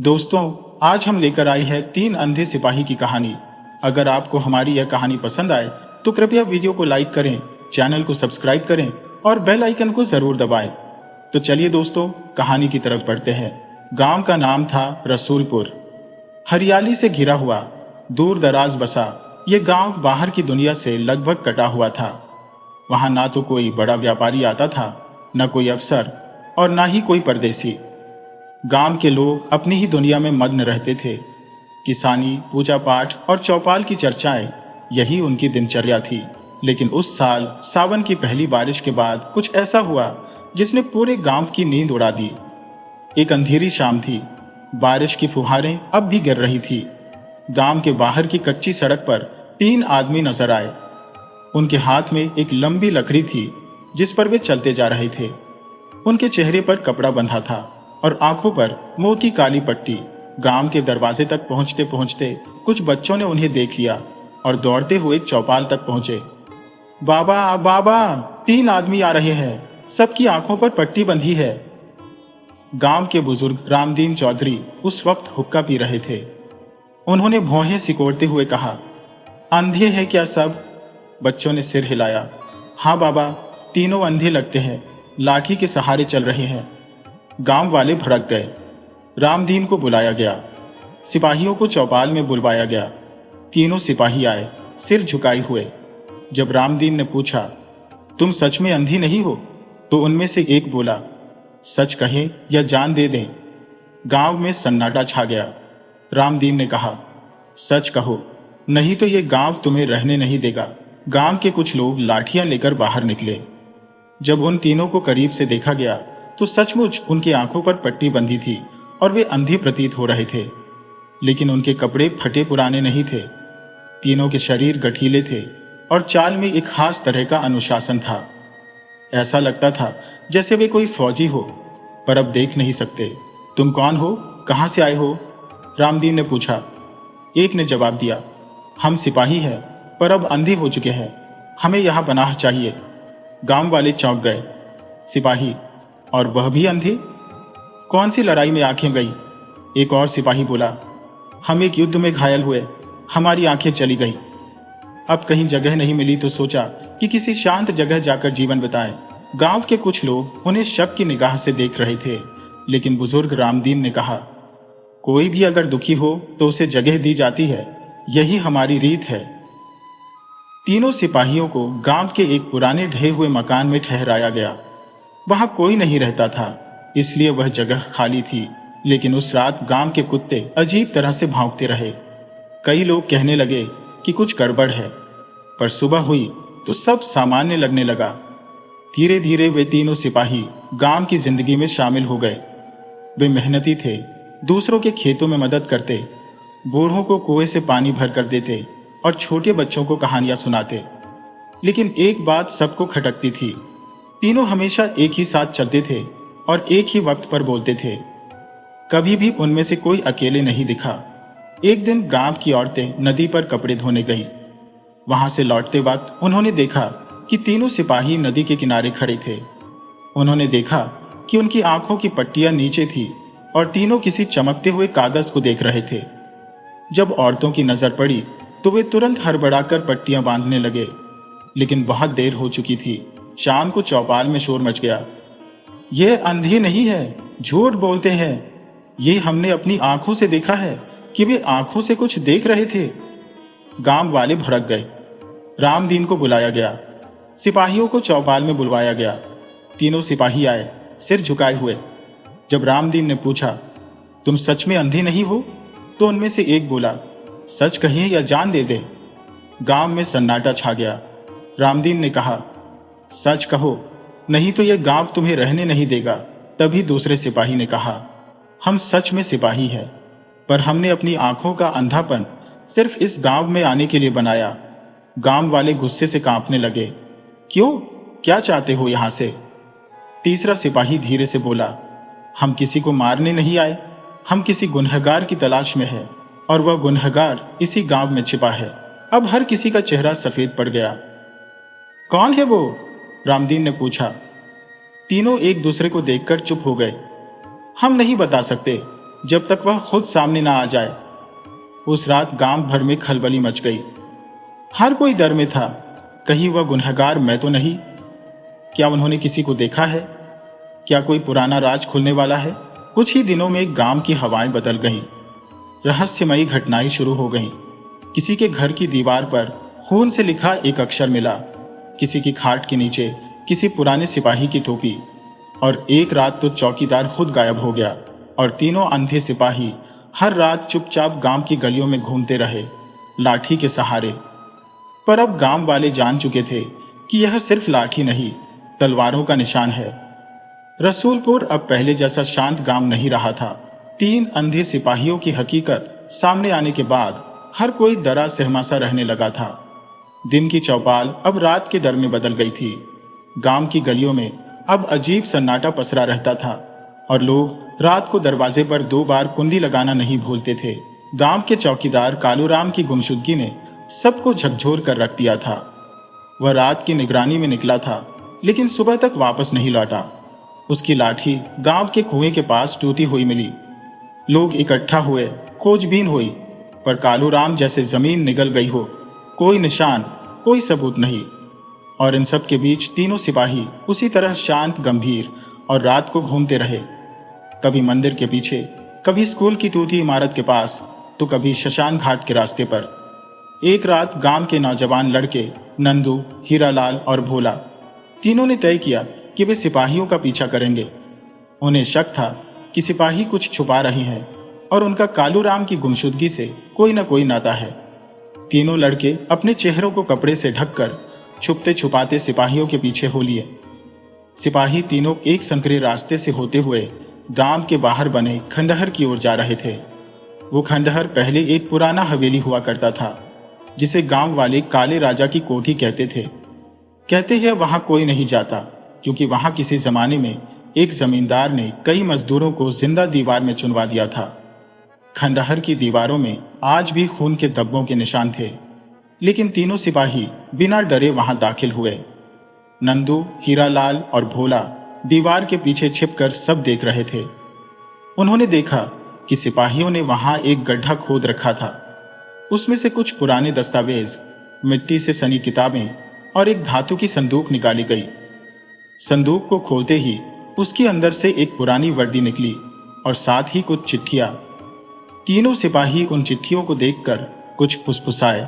दोस्तों, आज हम लेकर आए हैं तीन अंधे सिपाही की कहानी। अगर आपको हमारी यह कहानी पसंद आए तो कृपया वीडियो को लाइक करें, चैनल को सब्सक्राइब करें और बेल आइकन को जरूर दबाएं। तो चलिए दोस्तों, कहानी की तरफ बढ़ते हैं। गांव का नाम था रसूलपुर। हरियाली से घिरा हुआ, दूर दराज बसा ये गांव बाहर की दुनिया से लगभग कटा हुआ था। वहां ना तो कोई बड़ा व्यापारी आता था, न कोई अफसर और ना ही कोई परदेसी। गांव के लोग अपनी ही दुनिया में मग्न रहते थे। किसानी, पूजा पाठ और चौपाल की चर्चाएं, यही उनकी दिनचर्या थी। लेकिन उस साल सावन की पहली बारिश के बाद कुछ ऐसा हुआ जिसने पूरे गांव की नींद उड़ा दी। एक अंधेरी शाम थी। बारिश की फुहारें अब भी गिर रही थी। गांव के बाहर की कच्ची सड़क पर तीन आदमी नजर आए। उनके हाथ में एक लंबी लकड़ी थी जिस पर वे चलते जा रहे थे। उनके चेहरे पर कपड़ा बंधा था और आंखों पर मुंह की काली पट्टी। गांव के दरवाजे तक पहुंचते पहुंचते कुछ बच्चों ने उन्हें देख लिया और दौड़ते हुए चौपाल तक पहुंचे। बाबा बाबा, तीन आदमी आ रहे हैं, सबकी आंखों पर पट्टी बंधी है। गांव के बुजुर्ग रामदीन चौधरी उस वक्त हुक्का पी रहे थे। उन्होंने भौहें सिकोड़ते हुए कहा, अंधे हैं क्या सब? बच्चों ने सिर हिलाया। हाँ बाबा, तीनों अंधे लगते हैं, लाठी के सहारे चल रहे हैं। गांव वाले भड़क गए। रामदीन को बुलाया गया। सिपाहियों को चौपाल में बुलवाया गया। तीनों सिपाही आए, सिर झुकाए हुए। जब रामदीन ने पूछा, तुम सच में अंधी नहीं हो? तो उनमें से एक बोला, सच कहें या जान दे दें। गांव में सन्नाटा छा गया। रामदीन ने कहा, सच कहो, नहीं तो ये गांव तुम्हें रहने नहीं देगा। गांव के कुछ लोग लाठियां लेकर बाहर निकले। जब उन तीनों को करीब से देखा गया तो सचमुच उनकी आंखों पर पट्टी बंधी थी और वे अंधे प्रतीत हो रहे थे। लेकिन उनके कपड़े फटे पुराने नहीं थे। तीनों के शरीर गठीले थे और चाल में एक खास तरह का अनुशासन था। ऐसा लगता था जैसे वे कोई फौजी हो, पर अब देख नहीं सकते। तुम कौन हो, कहां से आए हो? रामदीन ने पूछा। एक ने जवाब दिया, हम सिपाही हैं, पर अब अंधे हो चुके हैं, हमें यहां पनाह चाहिए। गांव वाले चौंक गए। सिपाही, और वह भी अंधे? कौन सी लड़ाई में आंखें गई? एक और सिपाही बोला, हम एक युद्ध में घायल हुए, हमारी आंखें चली गई। अब कहीं जगह नहीं मिली तो सोचा कि किसी शांत जगह जाकर जीवन बिताएं। गांव के कुछ लोग उन्हें शक की निगाह से देख रहे थे, लेकिन बुजुर्ग रामदीन ने कहा, कोई भी अगर दुखी हो तो उसे जगह दी जाती है, यही हमारी रीत है। तीनों सिपाहियों को गांव के एक पुराने ढहे हुए मकान में ठहराया गया। वहां कोई नहीं रहता था, इसलिए वह जगह खाली थी। लेकिन उस रात गांव के कुत्ते अजीब तरह से भौंकते रहे। कई लोग कहने लगे कि कुछ गड़बड़ है, पर सुबह हुई तो सब सामान्य लगने लगा। धीरे धीरे वे तीनों सिपाही गांव की जिंदगी में शामिल हो गए। वे मेहनती थे, दूसरों के खेतों में मदद करते, बूढ़ों को कुएं से पानी भर कर देते और छोटे बच्चों को कहानियां सुनाते। लेकिन एक बात सबको खटकती थी, तीनों हमेशा एक ही साथ चलते थे और एक ही वक्त पर बोलते थे। कभी भी उनमें से कोई अकेले नहीं दिखा। एक दिन गांव की औरतें नदी पर कपड़े धोने गई। वहां से लौटते वक्त उन्होंने देखा कि तीनों सिपाही नदी के किनारे खड़े थे। उन्होंने देखा कि उनकी आंखों की पट्टियां नीचे थी और तीनों किसी चमकते हुए कागज को देख रहे थे। जब औरतों की नजर पड़ी तो वे तुरंत हड़बड़ाकर पट्टियां बांधने लगे। लेकिन बहुत देर हो चुकी थी। शाम को चौपाल में शोर मच गया। ये अंधे नहीं है, झूठ बोलते हैं। ये हमने अपनी आंखों से देखा है कि वे आंखों से कुछ देख रहे थे। गांव वाले भड़क गए। रामदीन को बुलाया गया। सिपाहियों को चौपाल में बुलवाया गया। तीनों सिपाही आए, सिर झुकाए हुए। जब रामदीन ने पूछा, तुम सच में अंधे नहीं हो? तो उनमें से एक बोला, सच कहिए या जान दे दे। गांव में सन्नाटा छा गया। रामदीन ने कहा, सच कहो, नहीं तो यह गांव तुम्हें रहने नहीं देगा। तभी दूसरे सिपाही ने कहा, हम सच में सिपाही हैं, पर हमने अपनी आंखों का अंधापन सिर्फ इस गांव में आने के लिए बनाया। गांव वाले गुस्से से कांपने लगे। क्यों, क्या चाहते हो यहां से? तीसरा सिपाही धीरे से बोला, हम किसी को मारने नहीं आए, हम किसी गुनहगार की तलाश में है और वह गुनहगार इसी गांव में छिपा है। अब हर किसी का चेहरा सफेद पड़ गया। कौन है वो? रामदीन ने पूछा। तीनों एक दूसरे को देखकर चुप हो गए। हम नहीं बता सकते, जब तक वह खुद सामने ना आ जाए। उस रात गांव भर में खलबली मच गई। हर कोई डर में था, कहीं वह गुनहगार मैं तो नहीं? क्या उन्होंने किसी को देखा है? क्या कोई पुराना राज खुलने वाला है? कुछ ही दिनों में गांव की हवाएं बदल गईं। रहस्यमयी घटनाएं शुरू हो गईं। किसी के घर की दीवार पर खून से लिखा एक अक्षर मिला, किसी की खाट के नीचे किसी पुराने सिपाही की टोपी, और एक रात तो चौकीदार खुद गायब हो गया और तीनों अंधे सिपाही हर रात चुपचाप गांव की गलियों में घूमते रहे, लाठी के सहारे। पर अब गांव वाले जान चुके थे कि यह सिर्फ लाठी नहीं, तलवारों का निशान है। रसूलपुर अब पहले जैसा शांत गांव नहीं रहा था। तीन अंधे सिपाहियों की हकीकत सामने आने के बाद हर कोई डरा सहमा सा रहने लगा था। दिन की चौपाल अब रात के डर में बदल गई थी। गांव की गलियों में अब अजीब सन्नाटा पसरा रहता था और लोग रात को दरवाजे पर 2 बार कुंडी लगाना नहीं भूलते थे। गांव के चौकीदार कालूराम की गुमशुदगी ने सबको झकझोर कर रख दिया था। वह रात की निगरानी में निकला था, लेकिन सुबह तक वापस नहीं लौटा। उसकी लाठी गांव के कुएं के पास टूटी हुई मिली। लोग इकट्ठा हुए, खोजबीन हुई, पर कालूराम जैसे जमीन निगल गई हो, कोई निशान, कोई सबूत नहीं। और इन सब के बीच तीनों सिपाही उसी तरह शांत, गंभीर और रात को घूमते रहे, कभी मंदिर के पीछे, कभी स्कूल की टूटी इमारत के पास, तो कभी शशान घाट के रास्ते पर। एक रात गांव के नौजवान लड़के नंदू, हीरालाल और भोला, तीनों ने तय किया कि वे सिपाहियों का पीछा करेंगे। उन्हें शक था कि सिपाही कुछ छुपा रहे हैं और उनका कालूराम की गुमशुदगी से कोई न कोई नाता है। तीनों लड़के अपने चेहरों को कपड़े से ढककर छुपते छुपाते सिपाहियों के पीछे हो लिए। सिपाही तीनों एक संकरे रास्ते से होते हुए गांव के बाहर बने खंडहर की ओर जा रहे थे। वो खंडहर पहले एक पुराना हवेली हुआ करता था, जिसे गांव वाले काले राजा की कोठी कहते थे। कहते हैं वहां कोई नहीं जाता, क्योंकि वहां किसी जमाने में एक जमींदार ने कई मजदूरों को जिंदा दीवार में चुनवा दिया था। खंडहर की दीवारों में आज भी खून के धब्बों के निशान थे, लेकिन तीनों सिपाही बिना डरे वहां दाखिल हुए। नंदू, हीरालाल और भोला दीवार के पीछे छिपकर सब देख रहे थे। उन्होंने देखा कि सिपाहियों ने वहां एक गड्ढा खोद रखा था। उसमें से कुछ पुराने दस्तावेज, मिट्टी से सनी किताबें और एक धातु की संदूक निकाली गई। संदूक को खोलते ही उसके अंदर से एक पुरानी वर्दी निकली और साथ ही कुछ चिट्ठियां। तीनों सिपाही उन चिट्ठियों को देखकर कुछ फुसफुसाए।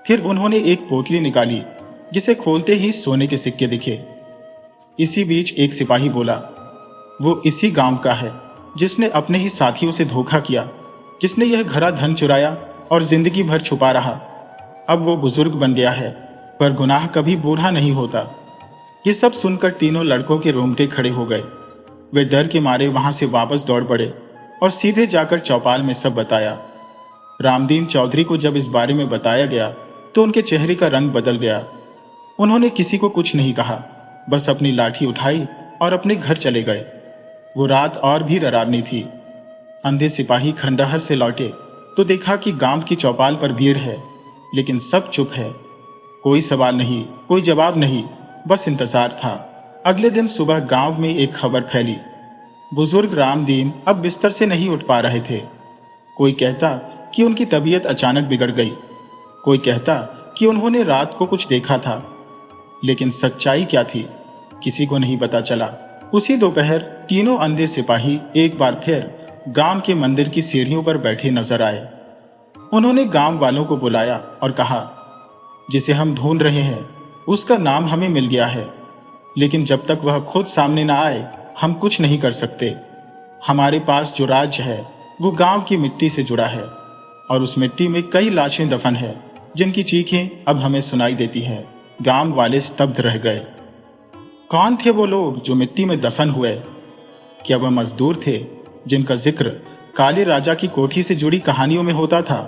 फिर उन्होंने एक पोटली निकाली, जिसे खोलते ही सोने के सिक्के दिखे। इसी बीच एक सिपाही बोला, वो इसी गांव का है जिसने अपने ही साथियों से धोखा किया, जिसने यह घरा धन चुराया और जिंदगी भर छुपा रहा। अब वो बुजुर्ग बन गया है, पर गुनाह कभी बूढ़ा नहीं होता। ये सब सुनकर तीनों लड़कों के रोंगटे खड़े हो गए। वे डर के मारे वहां से वापस दौड़ पड़े और सीधे जाकर चौपाल में सब बताया। रामदीन चौधरी को जब इस बारे में बताया गया तो उनके चेहरे का रंग बदल गया। उन्होंने किसी को कुछ नहीं कहा, बस अपनी लाठी उठाई और अपने घर चले गए। वो रात और भी डरावनी थी। अंधे सिपाही खंडहर से लौटे तो देखा कि गांव की चौपाल पर भीड़ है, लेकिन सब चुप है। कोई सवाल नहीं, कोई जवाब नहीं, बस इंतजार था। अगले दिन सुबह गांव में एक खबर फैली। बुजुर्ग रामदीन अब बिस्तर से नहीं उठ पा रहे थे। कोई कहता कि उनकी तबीयत अचानक बिगड़ गई, कोई कहता कि उन्होंने रात को कुछ देखा था, लेकिन सच्चाई क्या थी किसी को नहीं पता चला। उसी दोपहर तीनों अंधे सिपाही एक बार फिर गांव के मंदिर की सीढ़ियों पर बैठे नजर आए। उन्होंने गांव वालों को बुलाया और कहा, जिसे हम ढूंढ रहे हैं उसका नाम हमें मिल गया है, लेकिन जब तक वह खुद सामने ना आए हम कुछ नहीं कर सकते। हमारे पास जो राज्य है वो गांव की मिट्टी से जुड़ा है और उस मिट्टी में कई लाशें दफन है, जिनकी चीखें अब हमें सुनाई देती हैं। गांव वाले स्तब्ध रह गए। कौन थे वो लोग जो मिट्टी में दफन हुए? क्या वह मजदूर थे जिनका जिक्र काले राजा की कोठी से जुड़ी कहानियों में होता था?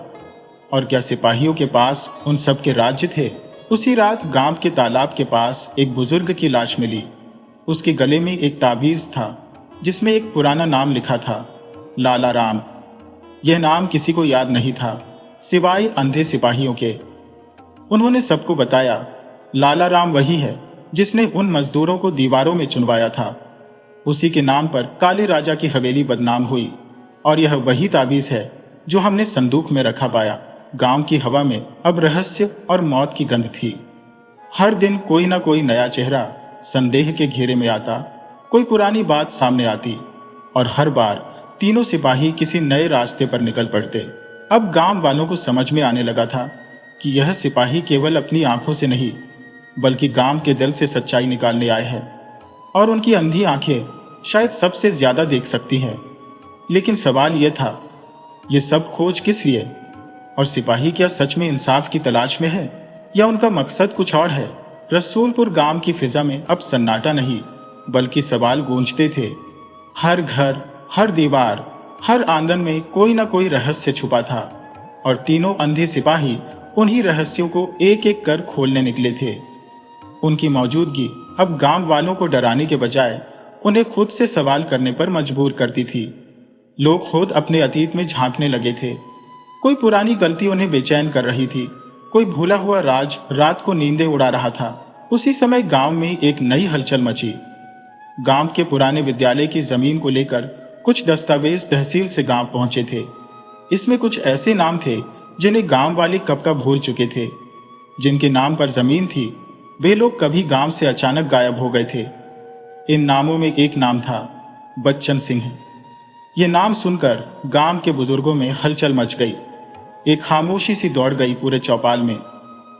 और क्या सिपाहियों के पास उन सब के राज्य थे? उसी रात गांव के तालाब के पास एक बुजुर्ग की लाश मिली। उसके गले में एक ताबीज था जिसमें एक पुराना नाम लिखा था, लाला राम। यह नाम किसी को याद नहीं था सिवाय अंधे सिपाहियों के। उन्होंने सबको बताया, लाला राम वही है जिसने उन मजदूरों को दीवारों में चुनवाया था। उसी के नाम पर काले राजा की हवेली बदनाम हुई। और यह वही ताबीज है जो हमने संदूक में रखा पाया। गांव की हवा में अब रहस्य और मौत की गंध थी। हर दिन कोई ना कोई नया चेहरा संदेह के घेरे में आता, कोई पुरानी बात सामने आती और हर बार तीनों सिपाही किसी नए रास्ते पर निकल पड़ते। अब गांव वालों को समझ में आने लगा था कि यह सिपाही केवल अपनी आंखों से नहीं बल्कि गांव के दिल से सच्चाई निकालने आए हैं और उनकी अंधी आंखें शायद सबसे ज्यादा देख सकती हैं। लेकिन सवाल यह था, ये सब खोज किस लिए? और सिपाही क्या सच में इंसाफ की तलाश में है या उनका मकसद कुछ और है? रसूलपुर गांव की फिजा में अब सन्नाटा नहीं बल्कि सवाल गूंजते थे। हर घर, हर दीवार, हर आंगन में कोई ना कोई रहस्य छुपा था और तीनों अंधे सिपाही उन्हीं रहस्यों को एक एक कर खोलने निकले थे। उनकी मौजूदगी अब गांव वालों को डराने के बजाय उन्हें खुद से सवाल करने पर मजबूर करती थी। लोग खुद अपने अतीत में झांकने लगे थे। कोई पुरानी गलती उन्हें बेचैन कर रही थी, कोई भूला हुआ राज रात को नींदें उड़ा रहा था। उसी समय गांव में एक नई हलचल मची। गांव के पुराने विद्यालय की जमीन को लेकर कुछ दस्तावेज तहसील से गांव पहुंचे थे। इसमें कुछ ऐसे नाम थे जिन्हें गांव वाले कब का भूल चुके थे। जिनके नाम पर जमीन थी वे लोग कभी गांव से अचानक गायब हो गए थे। इन नामों में एक नाम था बच्चन सिंह। ये नाम सुनकर गांव के बुजुर्गों में हलचल मच गई। एक खामोशी सी दौड़ गई पूरे चौपाल में।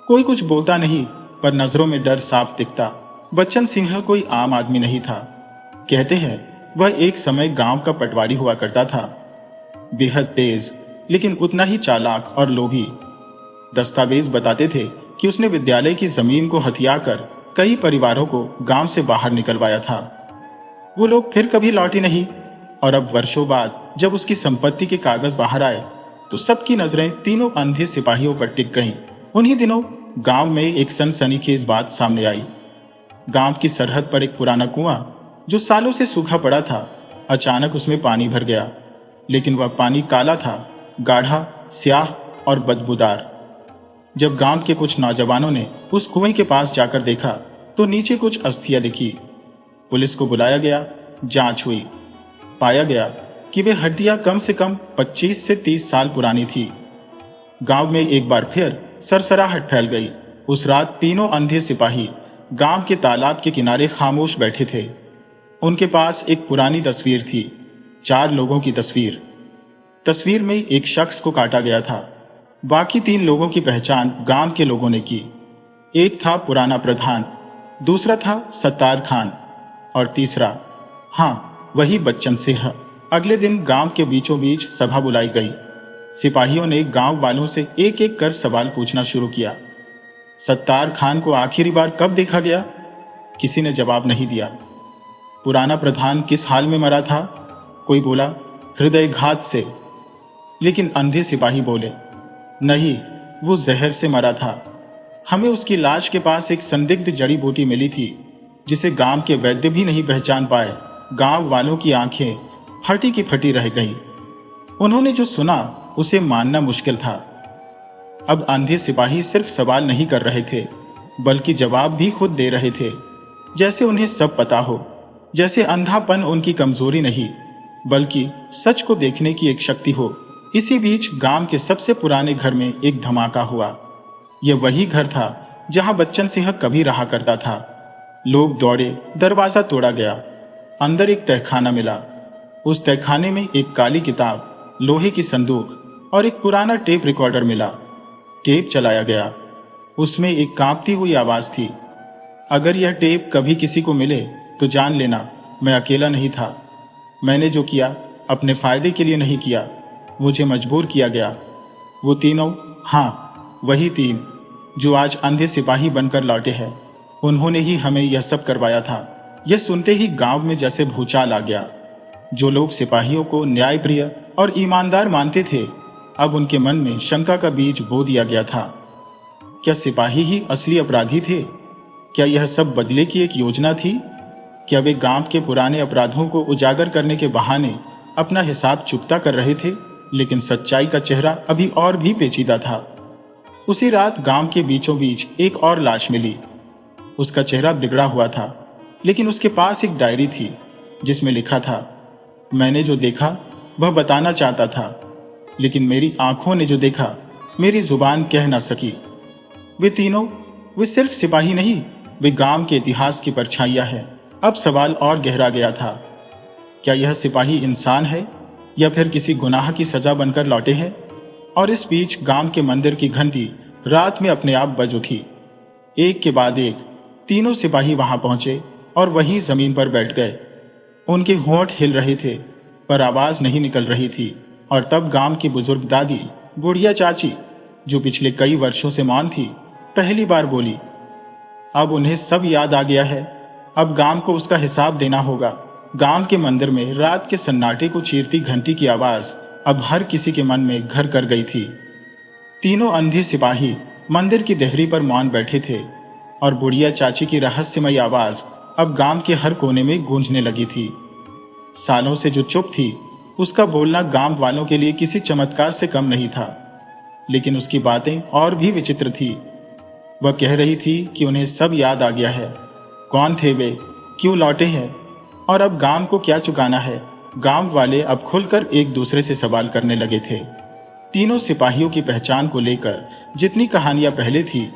कोई कुछ बोलता नहीं पर नजरों में डर साफ दिखता। बच्चन सिंह कोई आम आदमी नहीं था। कहते हैं वह एक समय गांव का पटवारी हुआ करता था, बेहद तेज लेकिन उतना ही चालाक और लोभी। दस्तावेज बताते थे कि उसने विद्यालय की जमीन को हथियाकर कई परिवारों को गांव से बाहर निकलवाया था। वो लोग फिर कभी लौटे नहीं और अब वर्षों बाद जब उसकी संपत्ति के कागज बाहर आए तो सबकी नजरें तीनों अंधे सिपाहियों पर टिक गईं। उन्हीं दिनों गांव में एक सनसनीखेज बात सामने आई। गांव की सरहद पर एक पुराना कुआं जो सालों से सूखा पड़ा था, अचानक उसमें पानी भर गया। लेकिन वह पानी काला था, गाढ़ा, स्याह और बदबूदार। जब गांव के कुछ नौजवानों ने उस कुएं के पास जाकर देखा तो नीचे कुछ अस्थियां दिखी। पुलिस को बुलाया गया, जांच हुई। पाया गया कि वे हड्डियां कम से कम 25 से 30 साल पुरानी थी। गांव में एक बार फिर सरसराहट फैल गई। उस रात तीनों अंधे सिपाही गांव के तालाब के किनारे खामोश बैठे थे। उनके पास एक पुरानी तस्वीर थी, 4 लोगों की तस्वीर। तस्वीर में एक शख्स को काटा गया था। बाकी 3 लोगों की पहचान गांव के लोगों ने की। एक था पुराना प्रधान, दूसरा था सत्तार खान और तीसरा, हाँ, वही बच्चन सिंह। अगले दिन गांव के बीचों बीच सभा बुलाई गई। सिपाहियों ने गांव वालों से एक एक कर सवाल पूछना शुरू किया। सत्तार खान को आखिरी बार कब देखा गया? किसी ने जवाब नहीं दिया। पुराना प्रधान किस हाल में मरा था? कोई बोला हृदयघात से। लेकिन अंधे सिपाही बोले नहीं, वो जहर से मरा था। हमें उसकी लाश के पास एक संदिग्ध जड़ी बूटी मिली थी जिसे गांव के वैद्य भी नहीं पहचान पाए। गांव वालों की आंखें फटी की फटी रह गईं। उन्होंने जो सुना उसे मानना मुश्किल था। अब अंधे सिपाही सिर्फ सवाल नहीं कर रहे थे बल्कि जवाब भी खुद दे रहे थे, जैसे उन्हें सब पता हो, जैसे अंधापन उनकी कमजोरी नहीं बल्कि सच को देखने की एक शक्ति हो। इसी बीच गांव के सबसे पुराने घर में एक धमाका हुआ। यह वही घर था जहां बच्चन सिंह कभी रहा करता था। लोग दौड़े, दरवाजा तोड़ा गया। अंदर एक तहखाना मिला। उस तहखाने में एक काली किताब, लोहे की संदूक और एक पुराना टेप रिकॉर्डर मिला। टेप चलाया गया। उसमें एक कांपती हुई आवाज थी, अगर यह टेप कभी किसी को मिले तो जान लेना मैं अकेला नहीं था। मैंने जो किया अपने फायदे के लिए नहीं किया, मुझे मजबूर किया गया। वो तीनों, हाँ, वही 3 जो आज अंधे सिपाही बनकर लौटे हैं, उन्होंने ही हमें यह सब करवाया था। यह सुनते ही गांव में जैसे भूचाल आ गया। जो लोग सिपाहियों को न्यायप्रिय और ईमानदार मानते थे, अब उनके मन में शंका का बीज बो दिया गया था। क्या सिपाही ही असली अपराधी थे? क्या यह सब बदले की एक योजना थी? क्या वे गांव के पुराने अपराधों को उजागर करने के बहाने अपना हिसाब चुकता कर रहे थे? लेकिन सच्चाई का चेहरा अभी और भी पेचीदा था। उसी रात गांव के बीचों बीच एक और लाश मिली। उसका चेहरा बिगड़ा हुआ था, लेकिन उसके पास एक डायरी थी जिसमें लिखा था, मैंने जो देखा वह बताना चाहता था, लेकिन मेरी आंखों ने जो देखा मेरी जुबान कह ना सकी। वे तीनों, वे सिर्फ सिपाही नहीं, वे गांव के इतिहास की परछाइयां हैं। अब सवाल और गहरा गया था। क्या यह सिपाही इंसान है या फिर किसी गुनाह की सजा बनकर लौटे हैं? और इस बीच गांव के मंदिर की घंटी रात में अपने आप बज उठी। एक के बाद एक तीनों सिपाही वहां पहुंचे और वहीं जमीन पर बैठ गए। उनके होंठ हिल रहे थे पर आवाज नहीं निकल रही थी। और तब गांव की बुजुर्ग दादी, बुढ़िया चाची, जो पिछले कई वर्षों से मौन थी, पहली बार बोली। अब उन्हें सब याद आ गया है। अब गांव को उसका हिसाब देना होगा। गांव के मंदिर में रात के सन्नाटे को चीरती घंटी की आवाज अब हर किसी के मन में घर कर गई थी। तीनों अंधे सिपाही मंदिर की देहरी पर मौन बैठे थे और बुढ़िया चाची की रहस्यमयी आवाज अब गांव के हर कोने में गूंजने लगी थी। सालों से जो चुप थी, उसका बोलना गांव वालों के लिए किसी चमत्कार से कम नहीं था। लेकिन उसकी बातें और भी विचित्र थी। वह कह रही थी कि उन्हें सब याद आ गया है। कौन थे वे, क्यों लौटे हैं और अब गांव को क्या चुकाना है। गांव वाले अब खुलकर एक दूसरे से सवाल करने लगे थे। तीनों सिपाहियों की पहचान को लेकर जितनी कहानियां पहले थी,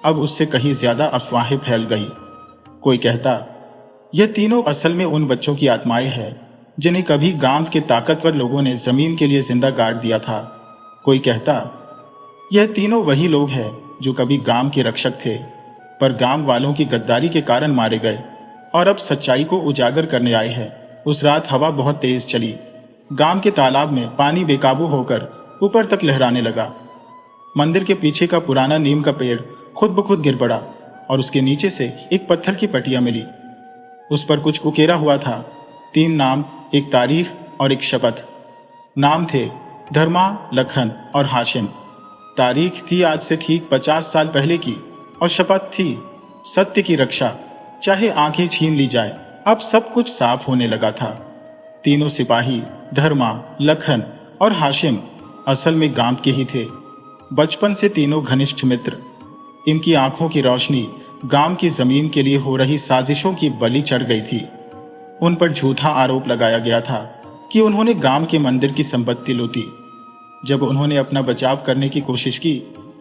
अब उससे कहीं ज्यादा अफवाहें फैल गई। कोई कहता, यह तीनों असल में उन बच्चों की आत्माएं हैं जिन्हें कभी गांव के ताकतवर लोगों ने जमीन के लिए जिंदा गाड़ दिया था। कोई कहता, यह तीनों वही लोग हैं जो कभी गांव के रक्षक थे पर गांव वालों की गद्दारी के कारण मारे गए और अब सच्चाई को उजागर करने आए हैं। उस रात हवा बहुत तेज चली। गांव के तालाब में पानी बेकाबू होकर ऊपर तक लहराने लगा। मंदिर के पीछे का पुराना नीम का पेड़ खुद ब खुद गिर पड़ा और उसके नीचे से एक पत्थर की पटिया मिली। उस पर कुछ उकेरा हुआ था, 3 नाम, एक तारीख और एक शपथ। नाम थे धर्मा, लखन और हाशिम। तारीख थी आज से ठीक 50 साल पहले की और शपथ थी सत्य की रक्षा, चाहे आंखें छीन ली जाए। अब सब कुछ साफ होने लगा था। तीनों सिपाही धर्मा, लखन और हाशिम असल में गांव के ही थे। बचपन से तीनों घनिष्ठ मित्र। इनकी आंखों की रोशनी गांव की जमीन के लिए हो रही साजिशों की बलि चढ़ गई थी। उन पर झूठा आरोप लगाया गया था कि उन्होंने गांव के मंदिर की संपत्ति लूटी। जब उन्होंने अपना बचाव करने की कोशिश की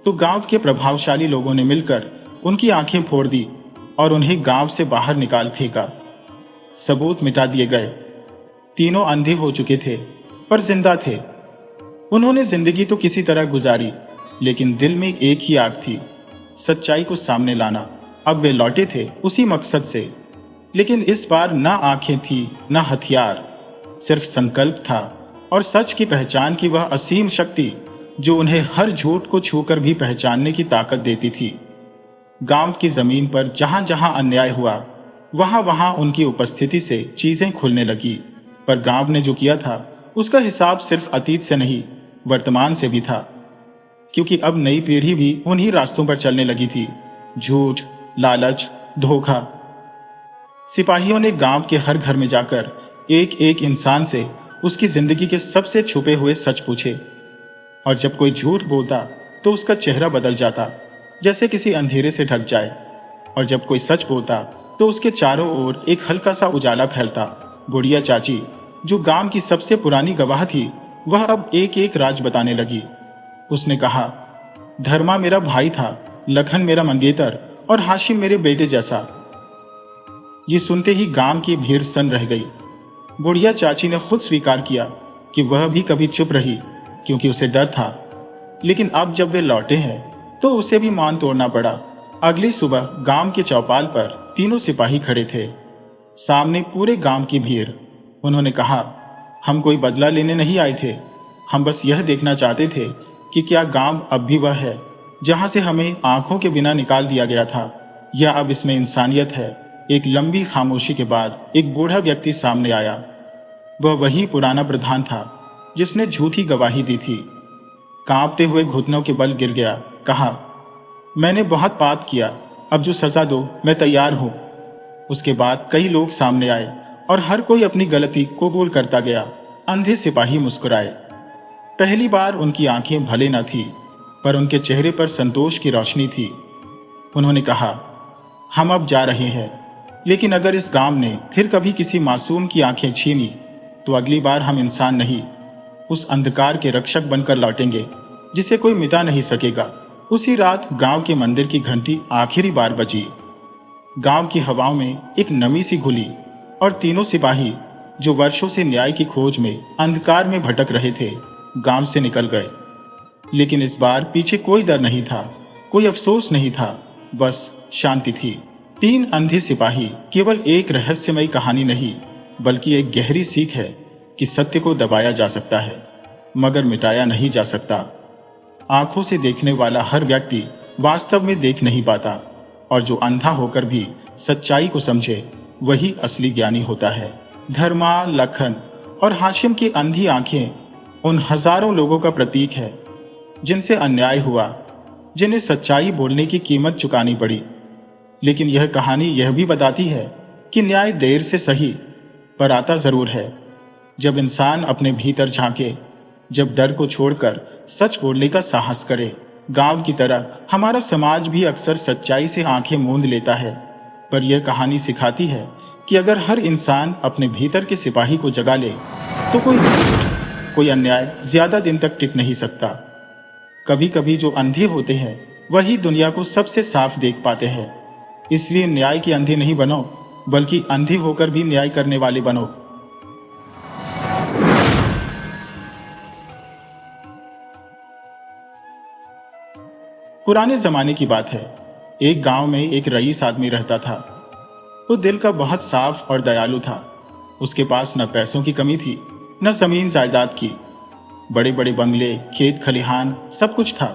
तो गांव के प्रभावशाली लोगों ने मिलकर उनकी आंखें फोड़ दी और उन्हें गांव से बाहर निकाल फेंका। सबूत मिटा दिए गए। तीनों अंधे हो चुके थे पर जिंदा थे। उन्होंने जिंदगी तो किसी तरह गुजारी, लेकिन दिल में एक ही आग थी, सच्चाई को सामने लाना। अब वे लौटे थे उसी मकसद से, लेकिन इस बार ना आंखें थी ना हथियार, सिर्फ संकल्प था और सच की पहचान की वह असीम शक्ति जो उन्हें हर झूठ को छूकर भी पहचानने की ताकत देती थी। गांव की जमीन पर जहां जहां अन्याय हुआ, वहां वहां उनकी उपस्थिति से चीजें खुलने लगी। पर गांव ने जो किया था उसका हिसाब सिर्फ अतीत से नहीं, वर्तमान से भी था, क्योंकि अब नई पीढ़ी भी उन्हीं रास्तों पर चलने लगी थी। झूठ, लालच, धोखा। सिपाहियों ने गांव के हर घर में जाकर एक एक इंसान से उसकी जिंदगी के सबसे छुपे हुए सच पूछे। और जब कोई झूठ बोलता तो उसका चेहरा बदल जाता, जैसे किसी अंधेरे से ढक जाए, और जब कोई सच बोलता तो उसके चारों ओर एक हल्का सा उजाला फैलता। बुढ़िया चाची, जो गांव की सबसे पुरानी गवाह थी, वह अब एक एक राज बताने लगी। उसने कहा, धर्मा मेरा भाई था, लखन मेरा मंगेतर और हाशिम मेरे बेटे जैसा। ये सुनते ही गांव की भीड़ सन रह गई। बुढ़िया चाची ने खुद स्वीकार किया कि वह भी कभी चुप रही क्योंकि उसे डर था, लेकिन अब जब वे लौटे हैं तो उसे भी मान तोड़ना पड़ा। अगली सुबह गांव के चौपाल पर तीनों सिपाही खड़े थे, सामने पूरे गांव की भीड़। उन्होंने कहा, हम कोई बदला लेने नहीं आए थे, हम बस यह देखना चाहते थे कि क्या गांव अब भी वह है जहां से हमें आंखों के बिना निकाल दिया गया था, या अब इसमें इंसानियत है। एक लंबी खामोशी के बाद एक बूढ़ा व्यक्ति सामने आया। वह वही पुराना प्रधान था जिसने झूठी गवाही दी थी। कांपते हुए घुटनों के बल गिर गया, कहा, मैंने बहुत पाप किया, अब जो सजा दो मैं तैयार हूं। उसके बाद कई लोग सामने आए और हर कोई अपनी गलती कबूल करता गया। अंधे सिपाही मुस्कुराए। पहली बार उनकी आंखें भले न थी, पर उनके चेहरे पर संतोष की रोशनी थी। उन्होंने कहा, हम अब जा रहे हैं, लेकिन अगर इस गांव ने फिर कभी किसी मासूम की आंखें छीनी तो अगली बार हम इंसान नहीं उस अंधकार के रक्षक बनकर लौटेंगे जिसे कोई मिटा नहीं सकेगा। उसी रात गांव के मंदिर की घंटी आखिरी बार बजी। गांव की हवाओं में एक नमी सी घुली और तीनों सिपाही जो वर्षों से न्याय की खोज में अंधकार में भटक रहे थे, गांव से निकल गए। लेकिन इस बार पीछे कोई डर नहीं था, कोई अफसोस नहीं था, बस शांति थी। तीन अंधे सिपाही केवल एक रहस्यमयी कहानी नहीं, बल्कि एक गहरी सीख है कि सत्य को दबाया जा सकता है, मगर मिटाया नहीं जा सकता। आंखों से देखने वाला हर व्यक्ति वास्तव में देख नहीं पाता, और जो अंधा होकर भी सच्चाई को समझे, वही असली ज्ञानी होता है। धर्मा, लखन और हाशिम की अंधी आंखें उन हजारों लोगों का प्रतीक है जिनसे अन्याय हुआ, जिन्हें सच्चाई बोलने की कीमत चुकानी पड़ी। लेकिन यह कहानी यह भी बताती है कि न्याय देर से सही पर आता जरूर है, जब इंसान अपने भीतर झांके, जब डर को छोड़कर सच बोलने का साहस करे। गांव की तरह हमारा समाज भी अक्सर सच्चाई से आंखें मूंद लेता है, पर यह कहानी सिखाती है कि अगर हर इंसान अपने भीतर के सिपाही को जगा ले तो कोई अन्याय ज्यादा दिन तक टिक नहीं सकता। कभी कभी जो अंधे होते हैं वही दुनिया को सबसे साफ देख पाते हैं। इसलिए न्याय के अंधे नहीं बनो, बल्कि अंधे होकर भी न्याय करने वाले बनो। पुराने जमाने की बात है। एक गांव में एक रईस आदमी रहता था। वो दिल का बहुत साफ और दयालु था। उसके पास न पैसों की कमी थी, न जमीन जायदाद की। बड़े बड़े बंगले, खेत खलिहान, सब कुछ था।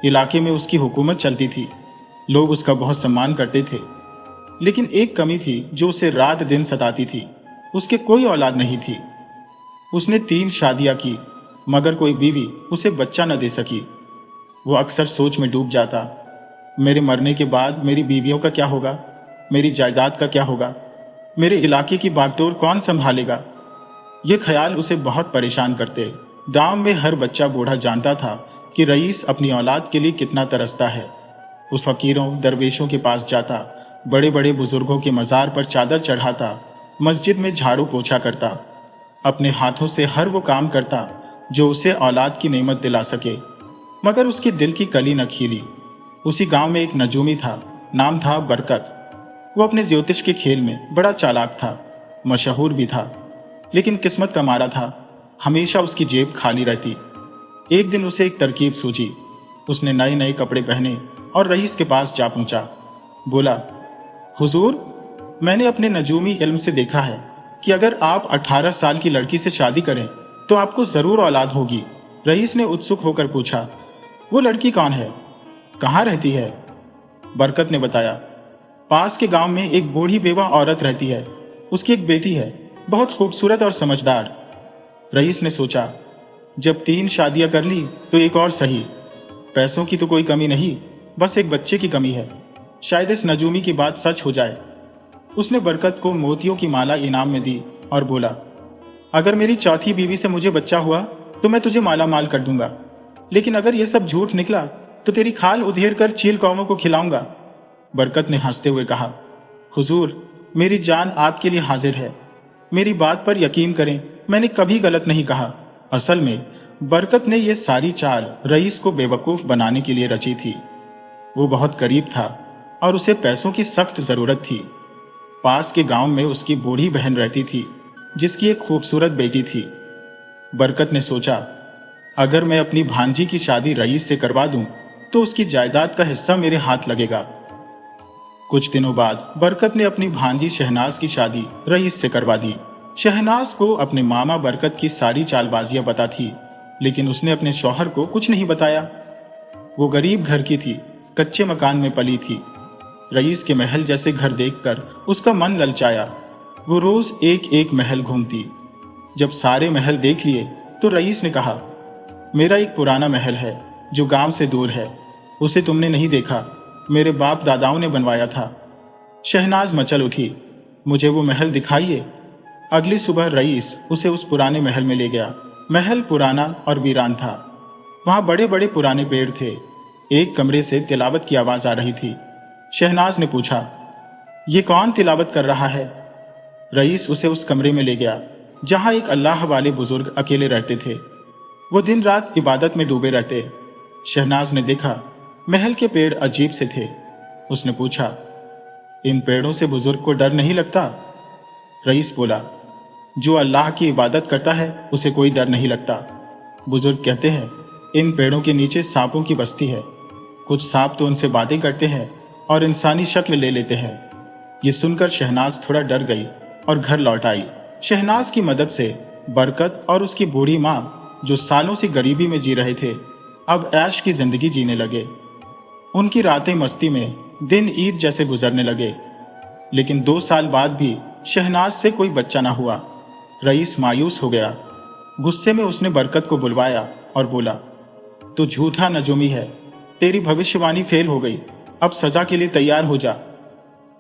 इलाके में उसकी हुकूमत चलती थी, लोग उसका बहुत सम्मान करते थे। लेकिन एक कमी थी जो उसे रात दिन सताती थी। उसके कोई औलाद नहीं थी। उसने 3 शादियां की, मगर कोई बीवी उसे बच्चा न दे सकी। वो अक्सर सोच में डूब जाता, मेरे मरने के बाद मेरी बीवियों का क्या होगा, मेरी जायदाद का क्या होगा, मेरे इलाके की बागडोर कौन संभालेगा। ये ख्याल उसे बहुत परेशान करते। गांव में हर बच्चा बूढ़ा जानता था कि रईस अपनी औलाद के लिए कितना तरसता है। उस फकीरों, दरवेशों के पास जाता, बड़े बड़े बुजुर्गों के मजार पर चादर चढ़ाता, मस्जिद में झाड़ू पोछा करता, अपने हाथों से हर वो काम करता जो उसे औलाद की नेमत दिला सके। मगर उसके दिल की कली न खिली। उसी गांव में एक नजूमी था, नाम था बरकत। वो अपने ज्योतिष के खेल में बड़ा चालाक था, मशहूर भी था। लेकिन किस्मत का मारा था, हमेशा उसकी जेब खाली रहती। एक दिन उसे एक तरकीब सूझी। उसने नए नए कपड़े पहने और रईस के पास जा पहुंचा। बोला, हुजूर, मैंने अपने नजूमी इल्म से देखा है कि अगर आप 18 साल की लड़की से शादी करें तो आपको जरूर औलाद होगी। रईस ने उत्सुक होकर पूछा, वो लड़की कौन है, कहाँ रहती है? बरकत ने बताया, पास के गांव में एक बूढ़ी बेवा औरत रहती है। उसकी एक बेटी है, बहुत खूबसूरत और समझदार। रईस ने सोचा, जब 3 शादियां कर ली तो एक और सही। पैसों की तो कोई कमी नहीं, बस एक बच्चे की कमी है। शायद इस नजूमी की बात सच हो जाए। उसने बरकत को मोतियों की माला इनाम में दी और बोला, अगर मेरी चौथी बीवी से मुझे बच्चा हुआ तो मैं तुझे माला माल कर दूंगा, लेकिन अगर यह सब झूठ निकला तो तेरी खाल उधेड़ कर चील कौवों को खिलाऊंगा। बरकत ने हंसते हुए कहा, हुजूर, मेरी जान आपके लिए हाजिर है। मेरी बात पर यकीन करें, मैंने कभी गलत नहीं कहा। असल में बरकत ने यह सारी चाल रईस को बेवकूफ बनाने के लिए रची थी। वो बहुत करीब था और उसे पैसों की सख्त जरूरत थी। पास के गांव में उसकी बूढ़ी बहन रहती थी, जिसकी एक खूबसूरत बेटी थी। बरकत ने सोचा, अगर मैं अपनी भांजी की शादी रईस से करवा दूं तो उसकी जायदाद का हिस्सा मेरे हाथ लगेगा। कुछ दिनों बाद बरकत ने अपनी भांजी शहनाज की शादी रईस से करवा दी। शहनाज को अपने मामा बरकत की सारी चालबाजियां पता थी, लेकिन उसने अपने शौहर को कुछ नहीं बताया। वो गरीब घर की थी, कच्चे मकान में पली थी। रईस के महल जैसे घर देखकर उसका मन ललचाया। वो रोज एक एक महल घूमती। जब सारे महल देख लिए तो रईस ने कहा, मेरा एक पुराना महल है जो गांव से दूर है, उसे तुमने नहीं देखा, मेरे बाप दादाओं ने बनवाया था। शहनाज मचल उठी, मुझे वो महल दिखाइए। अगली सुबह रईस उसे उस पुराने महल में ले गया। महल पुराना और वीरान था। वहां बड़े बड़े पुराने पेड़ थे। एक कमरे से तिलावत की आवाज आ रही थी। शहनाज ने पूछा, ये कौन तिलावत कर रहा है? रईस उसे उस कमरे में ले गया जहां एक अल्लाह वाले बुजुर्ग अकेले रहते थे। वो दिन रात इबादत में डूबे रहते। शहनाज ने देखा महल के पेड़ अजीब से थे। उसने पूछा, इन पेड़ों से बुजुर्ग को डर नहीं लगता? रईस बोला, जो अल्लाह की इबादत करता है उसे कोई डर नहीं लगता। बुजुर्ग कहते हैं, इन पेड़ों के नीचे सांपों की बस्ती है। कुछ सांप तो उनसे बातें करते हैं और इंसानी शक्ल ले लेते हैं। ये सुनकर शहनाज थोड़ा डर गई और घर लौट आई। शहनाज की मदद से बरकत और उसकी बूढ़ी माँ, जो सालों से गरीबी में जी रहे थे, अब ऐश की जिंदगी जीने लगे। उनकी रातें मस्ती में, दिन ईद जैसे गुजरने लगे। लेकिन 2 साल बाद भी शहनाज से कोई बच्चा ना हुआ। रईस मायूस हो गया। गुस्से में उसने बरकत को बुलवाया और बोला, तू झूठा नजूमी है, तेरी भविष्यवाणी फेल हो गई, अब सजा के लिए तैयार हो जा।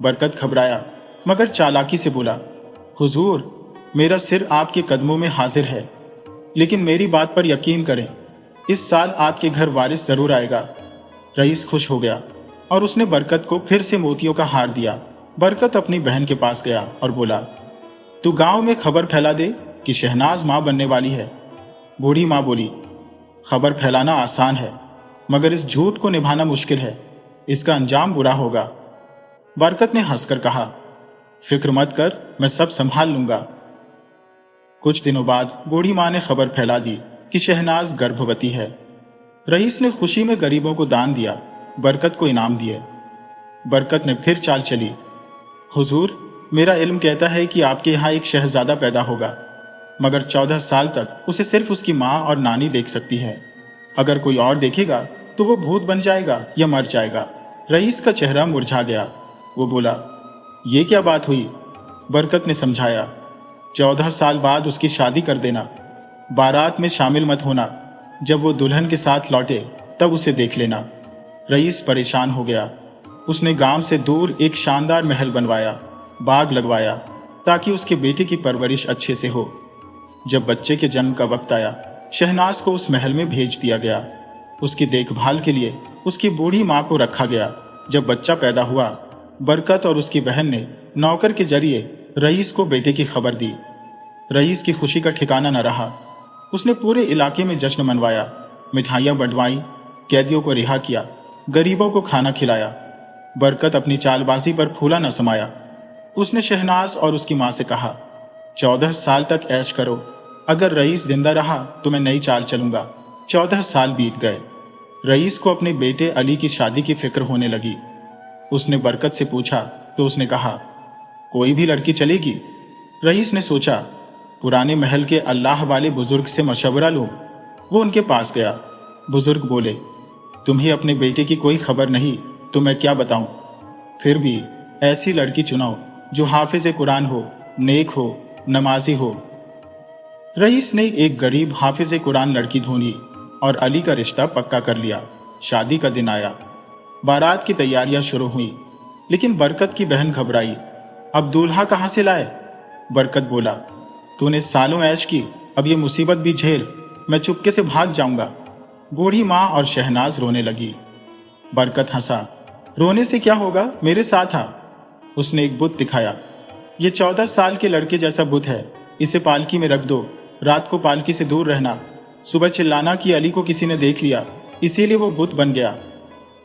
बरकत घबराया मगर चालाकी से बोला, हुजूर, मेरा सिर आपके कदमों में हाजिर है, लेकिन मेरी बात पर यकीन करें, इस साल आपके घर वारिस जरूर आएगा। रईस खुश हो गया और उसने बरकत को फिर से मोतियों का हार दिया। बरकत अपनी बहन के पास गया और बोला, तू गांव में खबर फैला दे कि शहनाज मां बनने वाली है। बूढ़ी मां बोली, खबर फैलाना आसान है, मगर इस झूठ को निभाना मुश्किल है। इसका अंजाम बुरा होगा। बरकत ने हंसकर कहा, फिक्र मत कर, मैं सब संभाल लूंगा। कुछ दिनों बाद बूढ़ी मां ने खबर फैला दी कि शहनाज गर्भवती है। रईस ने खुशी में गरीबों को दान दिया, बरकत को इनाम दिए। बरकत ने फिर चाल चली, हुजूर, मेरा इल्म कहता है कि आपके यहाँ एक शहजादा पैदा होगा, मगर 14 साल तक उसे सिर्फ उसकी माँ और नानी देख सकती है। अगर कोई और देखेगा तो वो भूत बन जाएगा या मर जाएगा। रईस का चेहरा मुरझा गया। वो बोला, ये क्या बात हुई? बरकत ने समझाया, 14 साल बाद उसकी शादी कर देना। बारात में शामिल मत होना। जब वो दुल्हन के साथ लौटे तब उसे देख लेना। रईस परेशान हो गया। उसने गांव से दूर एक शानदार महल बनवाया, बाग लगवाया, ताकि उसके बेटे की परवरिश अच्छे से हो। जब बच्चे के जन्म का वक्त आया, शहनाज को उस महल में भेज दिया गया। उसकी देखभाल के लिए उसकी बूढ़ी माँ को रखा गया। जब बच्चा पैदा हुआ, बरकत और उसकी बहन ने नौकर के जरिए रईस को बेटे की खबर दी। रईस की खुशी का ठिकाना न रहा। उसने पूरे इलाके में जश्न मनवाया, मिठाइयाँ बंटवाई, कैदियों को रिहा किया, गरीबों को खाना खिलाया। बरकत अपनी चालबाजी पर फूला न समाया। उसने शहनाज और उसकी माँ से कहा, 14 साल तक ऐश करो। अगर रईस जिंदा रहा तो मैं नई चाल चलूंगा। 14 साल बीत गए। रईस को अपने बेटे अली की शादी की फिक्र होने लगी। उसने बरकत से पूछा तो उसने कहा, कोई भी लड़की चलेगी। रईस ने सोचा, पुराने महल के अल्लाह वाले बुजुर्ग से मशवरा लो। वो उनके पास गया। बुजुर्ग बोले, तुम्हें अपने बेटे की कोई खबर नहीं तो मैं क्या बताऊं। फिर भी ऐसी लड़की चुनाओ जो हाफिज कुरान हो, नेक हो, नमाजी हो। रईस ने एक गरीब हाफिज कुरान लड़की ढूंढी और अली का रिश्ता पक्का कर लिया। शादी का दिन आया। बारात की तैयारियां शुरू हुई, लेकिन बरकत की बहन घबराई। अब दूल्हा कहां से लाए? बरकत बोला, तूने सालों ऐश की, अब ये मुसीबत भी झेल। मैं चुपके से भाग जाऊंगा। बूढ़ी माँ और शहनाज रोने लगी। बरकत हंसा, रोने से क्या होगा, मेरे साथ आ। उसने एक बुत दिखाया। ये 14 साल के लड़के जैसा बुत है, इसे पालकी में रख दो। रात को पालकी से दूर रहना। सुबह चिल्लाना कि अली को किसी ने देख लिया, इसीलिए वो बुत बन गया।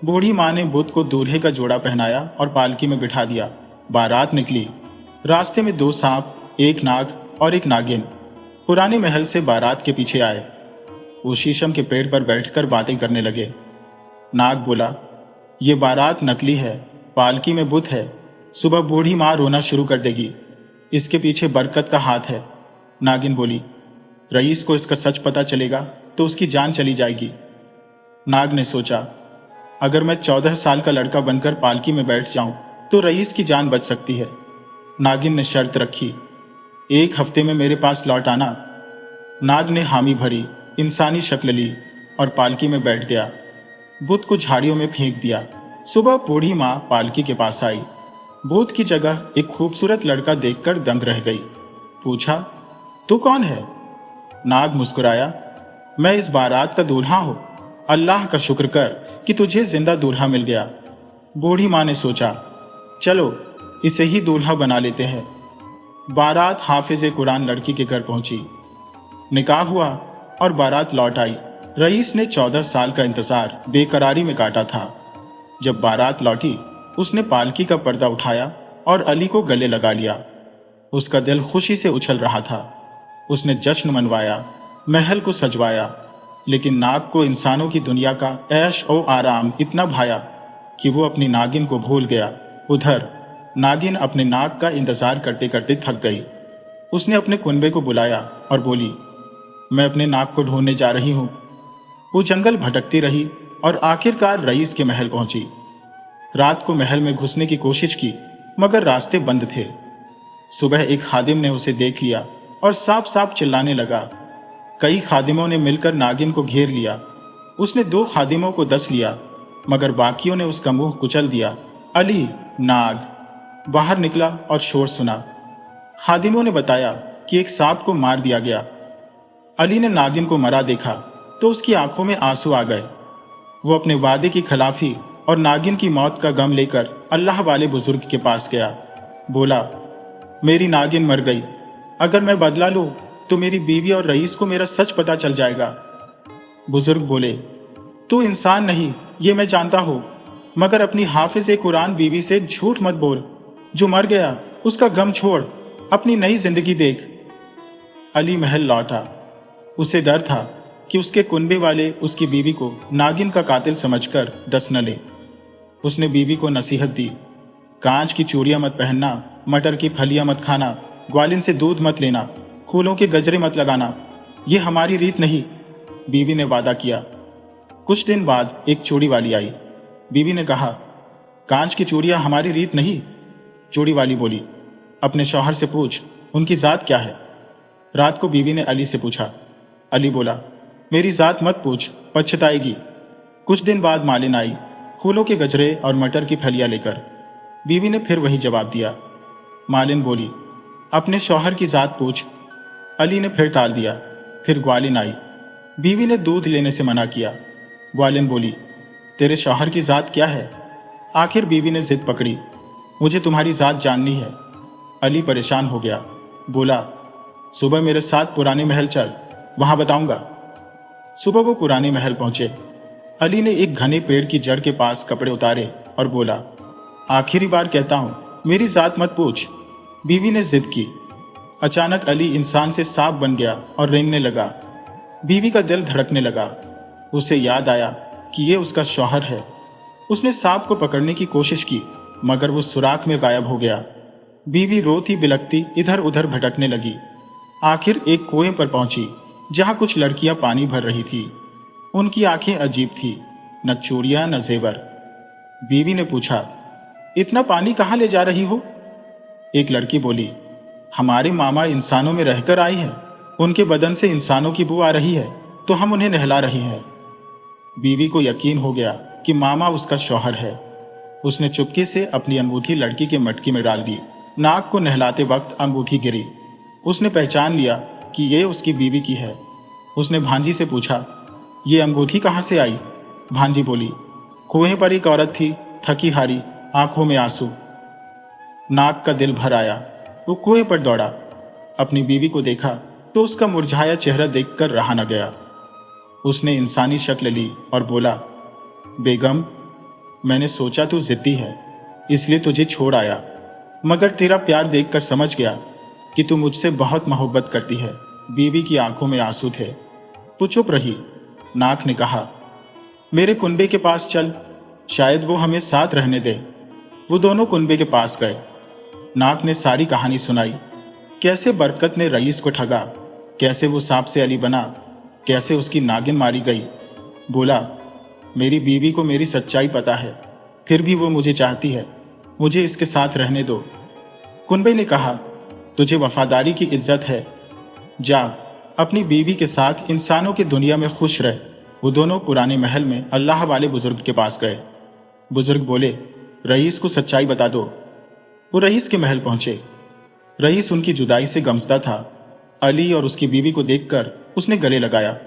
बूढ़ी माँ ने बुत को दूल्हे का जोड़ा पहनाया और पालकी में बिठा दिया। बारात निकली। रास्ते में 2 सांप, एक नाग और एक नागिन पुराने महल से बारात के पीछे आए। वो शीशम के पेड़ पर बैठकर बातें करने लगे। नाग बोला, ये बारात नकली है, पालकी में बुत है। सुबह बूढ़ी माँ रोना शुरू कर देगी। इसके पीछे बरकत का हाथ है। नागिन बोली, रईस को इसका सच पता चलेगा तो उसकी जान चली जाएगी। नाग ने सोचा, अगर मैं 14 साल का लड़का बनकर पालकी में बैठ जाऊं तो रईस की जान बच सकती है। नागिन ने शर्त रखी, 1 हफ्ते में मेरे पास लौट आना। नाग ने हामी भरी, इंसानी शक्ल ली और पालकी में बैठ गया। बुत को झाड़ियों में फेंक दिया। सुबह बूढ़ी माँ पालकी के पास आई। बुत की जगह एक खूबसूरत लड़का देखकर दंग रह गई। पूछा, तू कौन है? नाग मुस्कुराया, मैं इस बारात का दूल्हा हूं। अल्लाह का शुक्र कर कि तुझे जिंदा दूल्हा मिल गया। बूढ़ी माँ ने सोचा, चलो इसे ही दूल्हा बना लेते हैं। बारात हाफिज कुरान लड़की के घर पहुंची। निकाह हुआ। और बारात लौट आई। रईस ने 14 साल का इंतजार बेकरारी में काटा था। जब बारात लौटी, उसने पालकी का पर्दा उठाया और अली को गले लगा लिया। उसका दिल खुशी से उछल रहा था। उसने जश्न मनवाया, महल को सजवाया, लेकिन नाग को इंसानों की दुनिया का ऐश और आराम इतना भाया कि वो अपनी नागिन को भूल गया। उधर नागिन अपने नाग का इंतजार करते करते थक गई। उसने अपने कुनबे को बुलाया और बोली, मैं अपने नाग को ढूंढने जा रही हूं। वो जंगल भटकती रही और आखिरकार रईस के महल पहुंची। रात को महल में घुसने की कोशिश की, मगर रास्ते बंद थे। सुबह एक खादिम ने उसे देख लिया और साफ साफ चिल्लाने लगा। कई खादिमों ने मिलकर नागिन को घेर लिया। उसने 2 खादिमों को डस लिया, मगर बाकियों ने उसका मुंह कुचल दिया। अली, नाग। बाहर निकला और शोर सुना। खादिमों ने बताया कि एक सांप को मार दिया गया। अली ने नागिन को मरा देखा तो उसकी आंखों में आंसू आ गए। वो अपने वादे की खिलाफी और नागिन की मौत का गम लेकर अल्लाह वाले बुजुर्ग के पास गया। बोला, मेरी नागिन मर गई। अगर मैं बदला लूं तो मेरी बीवी और रईस को मेरा सच पता चल जाएगा। बुजुर्ग बोले, तू इंसान नहीं, ये मैं जानता हूं, मगर अपनी हाफिज कुरान बीवी से झूठ मत बोल। जो मर गया उसका गम छोड़, अपनी नई जिंदगी देख। अली महल लौटा। उसे डर था कि उसके कुनबे वाले उसकी बीवी को नागिन का कातिल समझकर डस न ले। उसने बीवी को नसीहत दी, कांच की चूड़ियां मत पहनना, मटर की फलियां मत खाना, ग्वालिन से दूध मत लेना, फूलों के गजरे मत लगाना, ये हमारी रीत नहीं। बीवी ने वादा किया। कुछ दिन बाद एक चूड़ी वाली आई। बीवी ने कहा, कांच की चूड़ियां हमारी रीत नहीं। चूड़ी वाली बोली, अपने शौहर से पूछ, उनकी जात क्या है। रात को बीवी ने अली से पूछा। अली बोला, मेरी जात मत पूछ, पछताएगी। कुछ दिन बाद मालिन आई, फूलों के गजरे और मटर की फलियां लेकर। बीवी ने फिर वही जवाब दिया। मालिन बोली, अपने शौहर की जात पूछ। अली ने फिर टाल दिया। फिर ग्वालिन आई। बीवी ने दूध लेने से मना किया। ग्वालिन बोली, तेरे शौहर की जात क्या है। आखिर बीवी ने जिद पकड़ी, मुझे तुम्हारी जात जाननी है। अली परेशान हो गया। बोला, सुबह मेरे साथ पुराने महल चल, वहां बताऊंगा। सुबह वो पुराने महल पहुंचे। अली ने एक घने पेड़ की जड़ के पास कपड़े उतारे और बोला, आखिरी बार कहता हूं, मेरी जात मत पूछ। बीवी ने जिद की। अचानक अली इंसान से सांप बन गया और रेंगने लगा। बीवी का दिल धड़कने लगा। उसे याद आया कि ये उसका शौहर है। उसने सांप को पकड़ने की कोशिश की, मगर वो सुराख में गायब हो गया। बीवी रोती बिलखती इधर उधर भटकने लगी। आखिर एक कुएं पर पहुंची, जहां कुछ लड़कियां पानी भर रही थी। उनकी आंखें अजीब थी, न चूड़ियां न जेवर। बीवी ने पूछा, इतना पानी कहां ले जा रही हो। एक लड़की बोली, हमारे मामा इंसानों में रहकर आई है, उनके बदन से इंसानों की बू आ रही है, तो हम उन्हें नहला रहे हैं। बीवी को यकीन हो गया कि मामा उसका शौहर है। उसने चुपके से अपनी अंगूठी लड़की के मटकी में डाल दी। नाक को नहलाते वक्त अंगूठी गिरी। उसने पहचान लिया कि ये उसकी बीवी की है। उसने भांजी से पूछा, ये अंगूठी कहां से आई। भांजी बोली, कुएं पर एक औरत थी, थकी हारी, आंखों में आंसू। नाक का दिल भर आया। वो कुएं पर दौड़ा। अपनी बीवी को देखा तो उसका मुरझाया चेहरा देखकर रहा न गया। उसने इंसानी शक्ल ली और बोला, बेगम, मैंने सोचा तू जिद्दी है, इसलिए तुझे छोड़ आया, मगर तेरा प्यार देखकर समझ गया कि तू मुझसे बहुत मोहब्बत करती है। बीवी की आंखों में आंसू थे। वो चुप रही। नाक ने कहा, मेरे कुनबे के पास चल, शायद वो हमें साथ रहने दे। वो दोनों कुनबे के पास गए। नाक ने सारी कहानी सुनाई, कैसे बरकत ने रईस को ठगा, कैसे वो सांप से अली बना, कैसे उसकी नागिन मारी गई। बोला, मेरी बीवी को मेरी सच्चाई पता है, फिर भी वो मुझे चाहती है, मुझे इसके साथ रहने दो। कुनबे ने कहा, तुझे वफादारी की इज्जत है, जा अपनी बीवी के साथ इंसानों की दुनिया में खुश रह। वो दोनों पुराने महल में अल्लाह वाले बुजुर्ग के पास गए। बुजुर्ग बोले, रईस को सच्चाई बता दो। वो रईस के महल पहुंचे। रईस उनकी जुदाई से गमजदा था। अली और उसकी बीवी को देखकर उसने गले लगाया।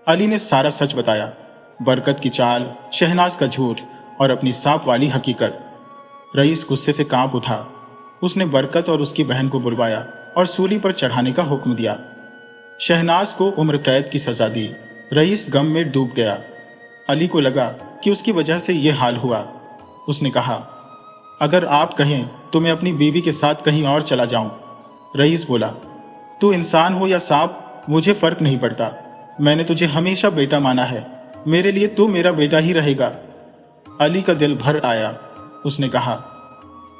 अली ने सारा सच बताया, बरकत की चाल, शहनाज का झूठ और अपनी सांप वाली हकीकत। रईस गुस्से से कांप उठा। उसने बरकत और उसकी बहन को बुलवाया और सूली पर चढ़ाने का हुक्म दिया। शहनाज को उम्र कैद की सजा दी। रईस गम में डूब गया। अली को लगा कि उसकी वजह से यह हाल हुआ। उसने कहा, अगर आप कहें तो मैं अपनी बीवी के साथ कहीं और चला जाऊं। रईस बोला, तू इंसान हो या सांप, मुझे फर्क नहीं पड़ता। मैंने तुझे हमेशा बेटा माना है। मेरे लिए तू मेरा बेटा ही रहेगा। अली का दिल भर आया। उसने कहा,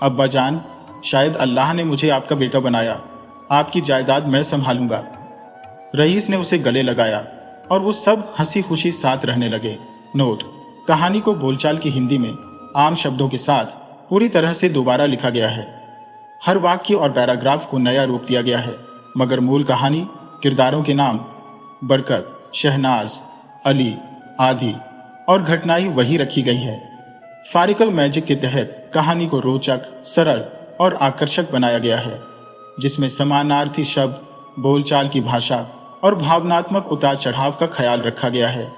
अब्बा जान, शायद अल्लाह ने मुझे आपका बेटा बनाया। आपकी जायदाद मैं संभालूंगा। रईस ने उसे गले लगाया और वो सब हंसी खुशी साथ रहने लगे। नोट: कहानी को बोलचाल की हिंदी में आम शब्दों के साथ पूरी तरह से दोबारा लिखा गया है। हर वाक्य और पैराग्राफ को नया रूप दिया गया है, मगर मूल कहानी, किरदारों के नाम बरकत, शहनाज, अली आदि और घटनाएं वही रखी गई है। फारिकल मैजिक के तहत कहानी को रोचक, सरल और आकर्षक बनाया गया है, जिसमें समानार्थी शब्द, बोलचाल की भाषा और भावनात्मक उतार चढ़ाव का ख्याल रखा गया है।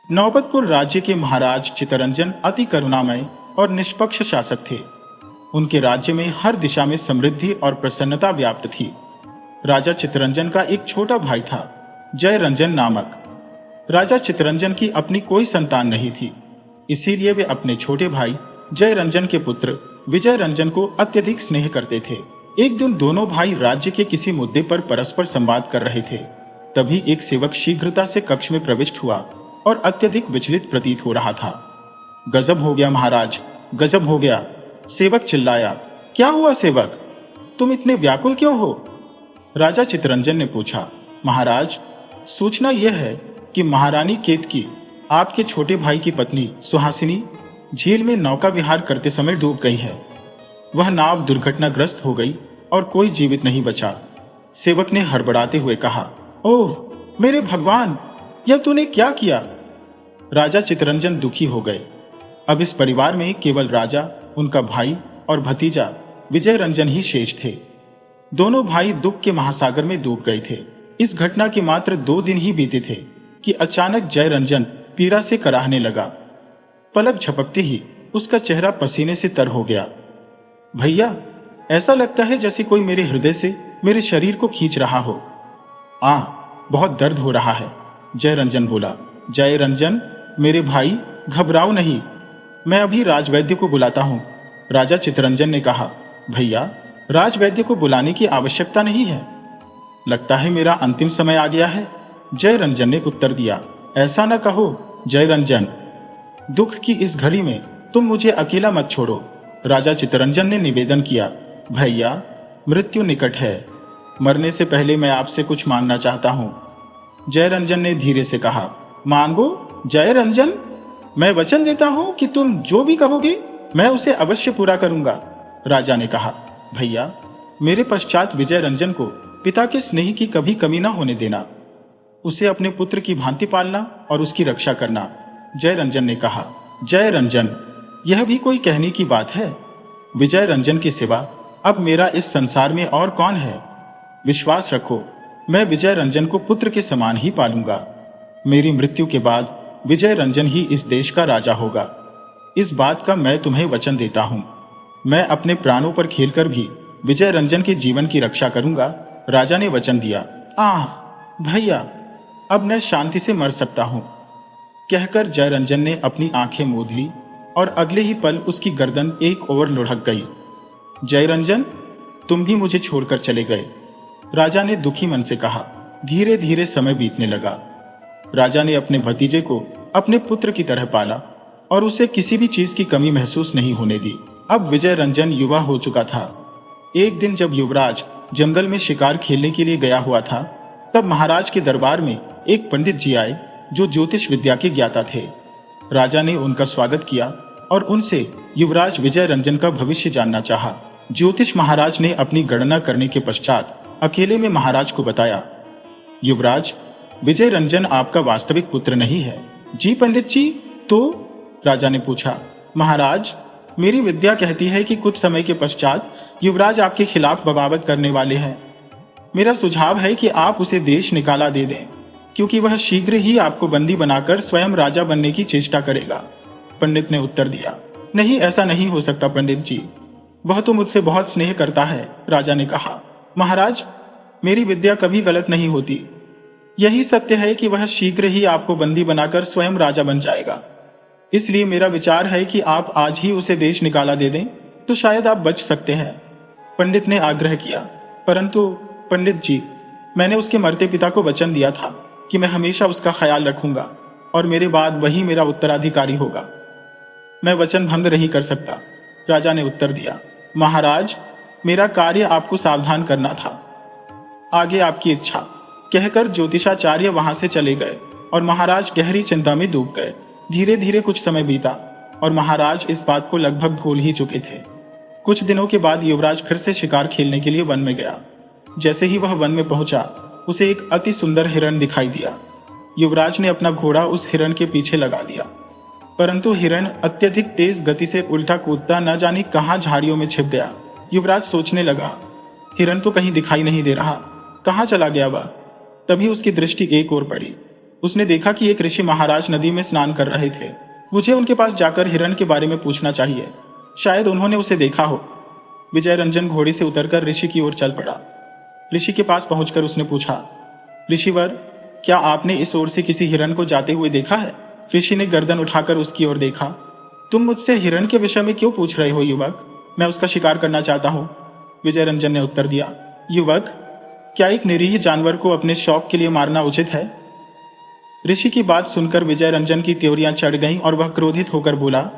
नौबतपुर राज्य के महाराज चितरंजन अति करुणामय और निष्पक्ष शासक थे। उनके राज्य में हर दिशा में समृद्धि और प्रसन्नता व्याप्त थी। राजा चितरंजन का एक छोटा भाई था, जयरंजन नामक। राजा चितरंजन की अपनी कोई संतान नहीं थी, इसीलिए वे अपने छोटे भाई जयरंजन के पुत्र विजयरंजन को अत्यधिक स्नेह करते थे। एक दिन दोनों भाई राज्य के किसी मुद्दे पर परस्पर संवाद कर रहे थे। तभी एक सेवक शीघ्रता से कक्ष में प्रविष्ट हुआ और अत्यधिक विचलित प्रतीत हो रहा था। गजब हो गया महाराज, गजब हो गया, सेवक चिल्लाया। क्या हुआ सेवक, तुम इतने व्याकुल क्यों हो? राजा चितरंजन ने पूछा। महाराज, सूचना यह है कि महारानी केतकी, आपके छोटे भाई की पत्नी सुहासिनी, झील में नौका विहार करते समय डूब गई है। वह नाव दुर्घटनाग्रस्त हो गई और कोई जीवित नहीं बचा। सेवक ने हड़बड़ाते हुए कहा, ओह मेरे भगवान, यह तूने क्या किया? राजा चितरंजन दुखी हो गए। अब इस परिवार में केवल राजा, उनका भाई और भतीजा विजयरंजन ही शेष थे। दोनों भाई दुख के महासागर में डूब गए थे। इस घटना के मात्र 2 दिन ही बीते थे कि अचानक जयरंजन पीड़ा से कराहने लगा। पलक झपकते ही उसका चेहरा पसीने से तर हो गया। भैया, ऐसा लगता है जैसे कोई मेरे हृदय से मेरे शरीर को खींच रहा हो। बहुत दर्द हो रहा है, जयरंजन बोला। जयरंजन, मेरे भाई, घबराओ नहीं, मैं अभी राजवैद्य को बुलाता हूं। राजा चितरंजन ने कहा। भैया, राजवैद्य को बुलाने की आवश्यकता नहीं है। लगता है मेरा अंतिम समय आ गया है, जयरंजन ने उत्तर दिया। ऐसा न कहो जयरंजन, दुख की इस घड़ी में तुम मुझे अकेला मत छोड़ो, राजा चितरंजन ने निवेदन किया। भैया, मृत्यु निकट है, मरने से पहले मैं आपसे कुछ मांगना चाहता हूं, जयरंजन ने धीरे से कहा। मांगो जयरंजन, मैं वचन देता हूं कि तुम जो भी कहोगे मैं उसे अवश्य पूरा करूंगा, राजा ने कहा। भैया, मेरे पश्चात विजयरंजन को पिता के स्नेह की कभी कमी ना होने देना, उसे अपने पुत्र की भांति पालना और उसकी रक्षा करना, जयरंजन ने कहा। जयरंजन, यह भी कोई कहने की बात है? विजयरंजन के सिवा अब मेरा इस संसार में और कौन है? विश्वास रखो, मैं विजयरंजन को पुत्र के समान ही पालूंगा। मेरी मृत्यु के बाद विजयरंजन ही इस देश का राजा होगा। इस बात का मैं तुम्हें वचन देता हूं। मैं अपने प्राणों पर खेलकर भी विजयरंजन के जीवन की रक्षा करूंगा, राजा ने वचन दिया। भैया, अब मैं शांति से मर सकता हूं, कहकर जयरंजन ने अपनी आंखें मूंद ली और अगले ही पल उसकी गर्दन एक ओर लुढ़क गई। जयरंजन, तुम भी मुझे छोड़कर चले गए, राजा ने दुखी मन से कहा। धीरे धीरे समय बीतने लगा। राजा ने अपने भतीजे को अपने पुत्र की तरह पाला और उसे किसी भी चीज की कमी महसूस नहीं होने दी। अब विजयरंजन युवा हो चुका था। एक दिन जब युवराज जंगल में शिकार खेलने के लिए गया हुआ था, तब महाराज के दरबार में एक पंडित जी आए जो ज्योतिष विद्या के ज्ञाता थे। राजा ने उनका स्वागत किया और उनसे युवराज विजयरंजन का भविष्य जानना चाहा। ज्योतिष महाराज ने अपनी गणना करने के पश्चात अकेले में महाराज को बताया, युवराज, विजयरंजन आपका वास्तविक पुत्र नहीं है। जी पंडित जी, तो? राजा ने पूछा। महाराज, मेरी विद्या कहती है कि कुछ समय के पश्चात युवराज आपके खिलाफ बगावत करने वाले हैं। मेरा सुझाव है कि आप उसे देश निकाला दे दें, क्योंकि वह शीघ्र ही आपको बंदी बनाकर स्वयं राजा बनने की चेष्टा करेगा, पंडित ने उत्तर दिया। नहीं, ऐसा नहीं हो सकता पंडित जी, वह तो मुझसे बहुत स्नेह करता है, राजा ने कहा। महाराज, मेरी विद्या कभी गलत नहीं होती। यही सत्य है कि वह शीघ्र ही आपको बंदी बनाकर स्वयं राजा बन जाएगा। इसलिए मेरा विचार है कि आप आज ही उसे देश निकाला दे दें, तो शायद आप बच सकते हैं। पंडित ने आग्रह किया। परंतु पंडित जी, मैंने उसके मरते पिता को वचन दिया था कि मैं हमेशा उसका ख्याल रखूंगा और मेरे बाद वही मेरा उत्तराधिकारी होगा। मैं वचन भंग नहीं कर सकता, राजा ने उत्तर दिया। महाराज, मेरा कार्य आपको सावधान करना था। आगे आपकी इच्छा, कहकर ज्योतिषाचार्य वहां से चले गए और महाराज गहरी चिंता में डूब गए। धीरे धीरे कुछ समय बीता और महाराज इस बात को लगभग भूल ही चुके थे। कुछ दिनों के बाद युवराज फिर से शिकार खेलने के लिए वन में गया। जैसे ही वह वन में पहुंचा, उसे एक अति सुंदर हिरण दिखाई दिया। युवराज ने अपना घोड़ा उस हिरण के पीछे लगा दिया, परंतु हिरण अत्यधिक तेज गति से उल्टा कूदता न जाने कहां झाड़ियों में छिप गया। युवराज सोचने लगा, हिरण तो कहीं दिखाई नहीं दे रहा, कहां चला गया वह? तभी उसकी दृष्टि एक ओर पड़ी। उसने देखा कि एक ऋषि महाराज नदी में स्नान कर रहे थे। मुझे उनके पास जाकर हिरण के बारे में पूछना चाहिए, शायद उन्होंने उसे देखा हो। विजय रंजन घोड़े से उतरकर ऋषि की ओर चल पड़ा। ऋषि के पास पहुंचकर उसने पूछा, ऋषिवर, क्या आपने इस ओर से किसी हिरण को जाते हुए देखा है? ऋषि ने गर्दन उठाकर उसकी ओर देखा। तुम मुझसे हिरण के विषय में क्यों पूछ रहे हो युवक? मैं उसका शिकार करना चाहता हूं, विजय रंजन ने उत्तर दिया। युवक, क्या एक निरीह जानवर को अपने शौक के लिए मारना उचित है? ऋषि की बात सुनकर विजय रंजन की त्योरियां चढ़ गईं और वह क्रोधित होकर बोला,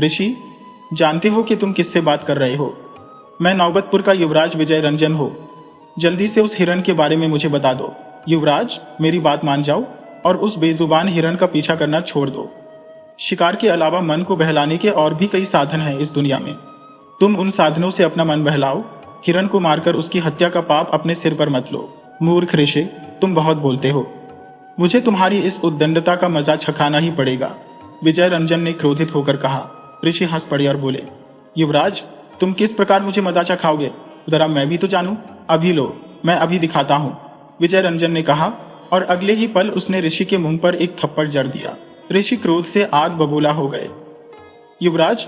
ऋषि, जानते हो कि तुम किससे बात कर रहे हो? मैं नौबतपुर का युवराज विजय रंजन हो। जल्दी से उस हिरण के बारे में मुझे बता दो। युवराज, मेरी बात मान जाओ और उस बेजुबान हिरण का पीछा करना छोड़ दो। शिकार के अलावा मन को बहलाने के और भी कई साधन हैं इस दुनिया में। तुम उन साधनों से अपना मन बहलाओ। हिरण को मारकर उसकी हत्या का पाप अपने सिर पर मत लो। मूर्ख ऋषि, तुम बहुत बोलते हो। मुझे तुम्हारी इस उद्दंडता का मजा चखाना ही पड़ेगा, विजय रंजन ने क्रोधित होकर कहा। ऋषि हंस पड़े और बोले, युवराज, तुम किस प्रकार मुझे मजा चखाओगे? जरा मैं भी तो जानूं। अभी लो, मैं अभी दिखाता हूं, विजय रंजन ने कहा और अगले ही पल उसने ऋषि के मुंह पर एक थप्पड़ जड़ दिया। ऋषि क्रोध से आग बबूला हो गए। युवराज,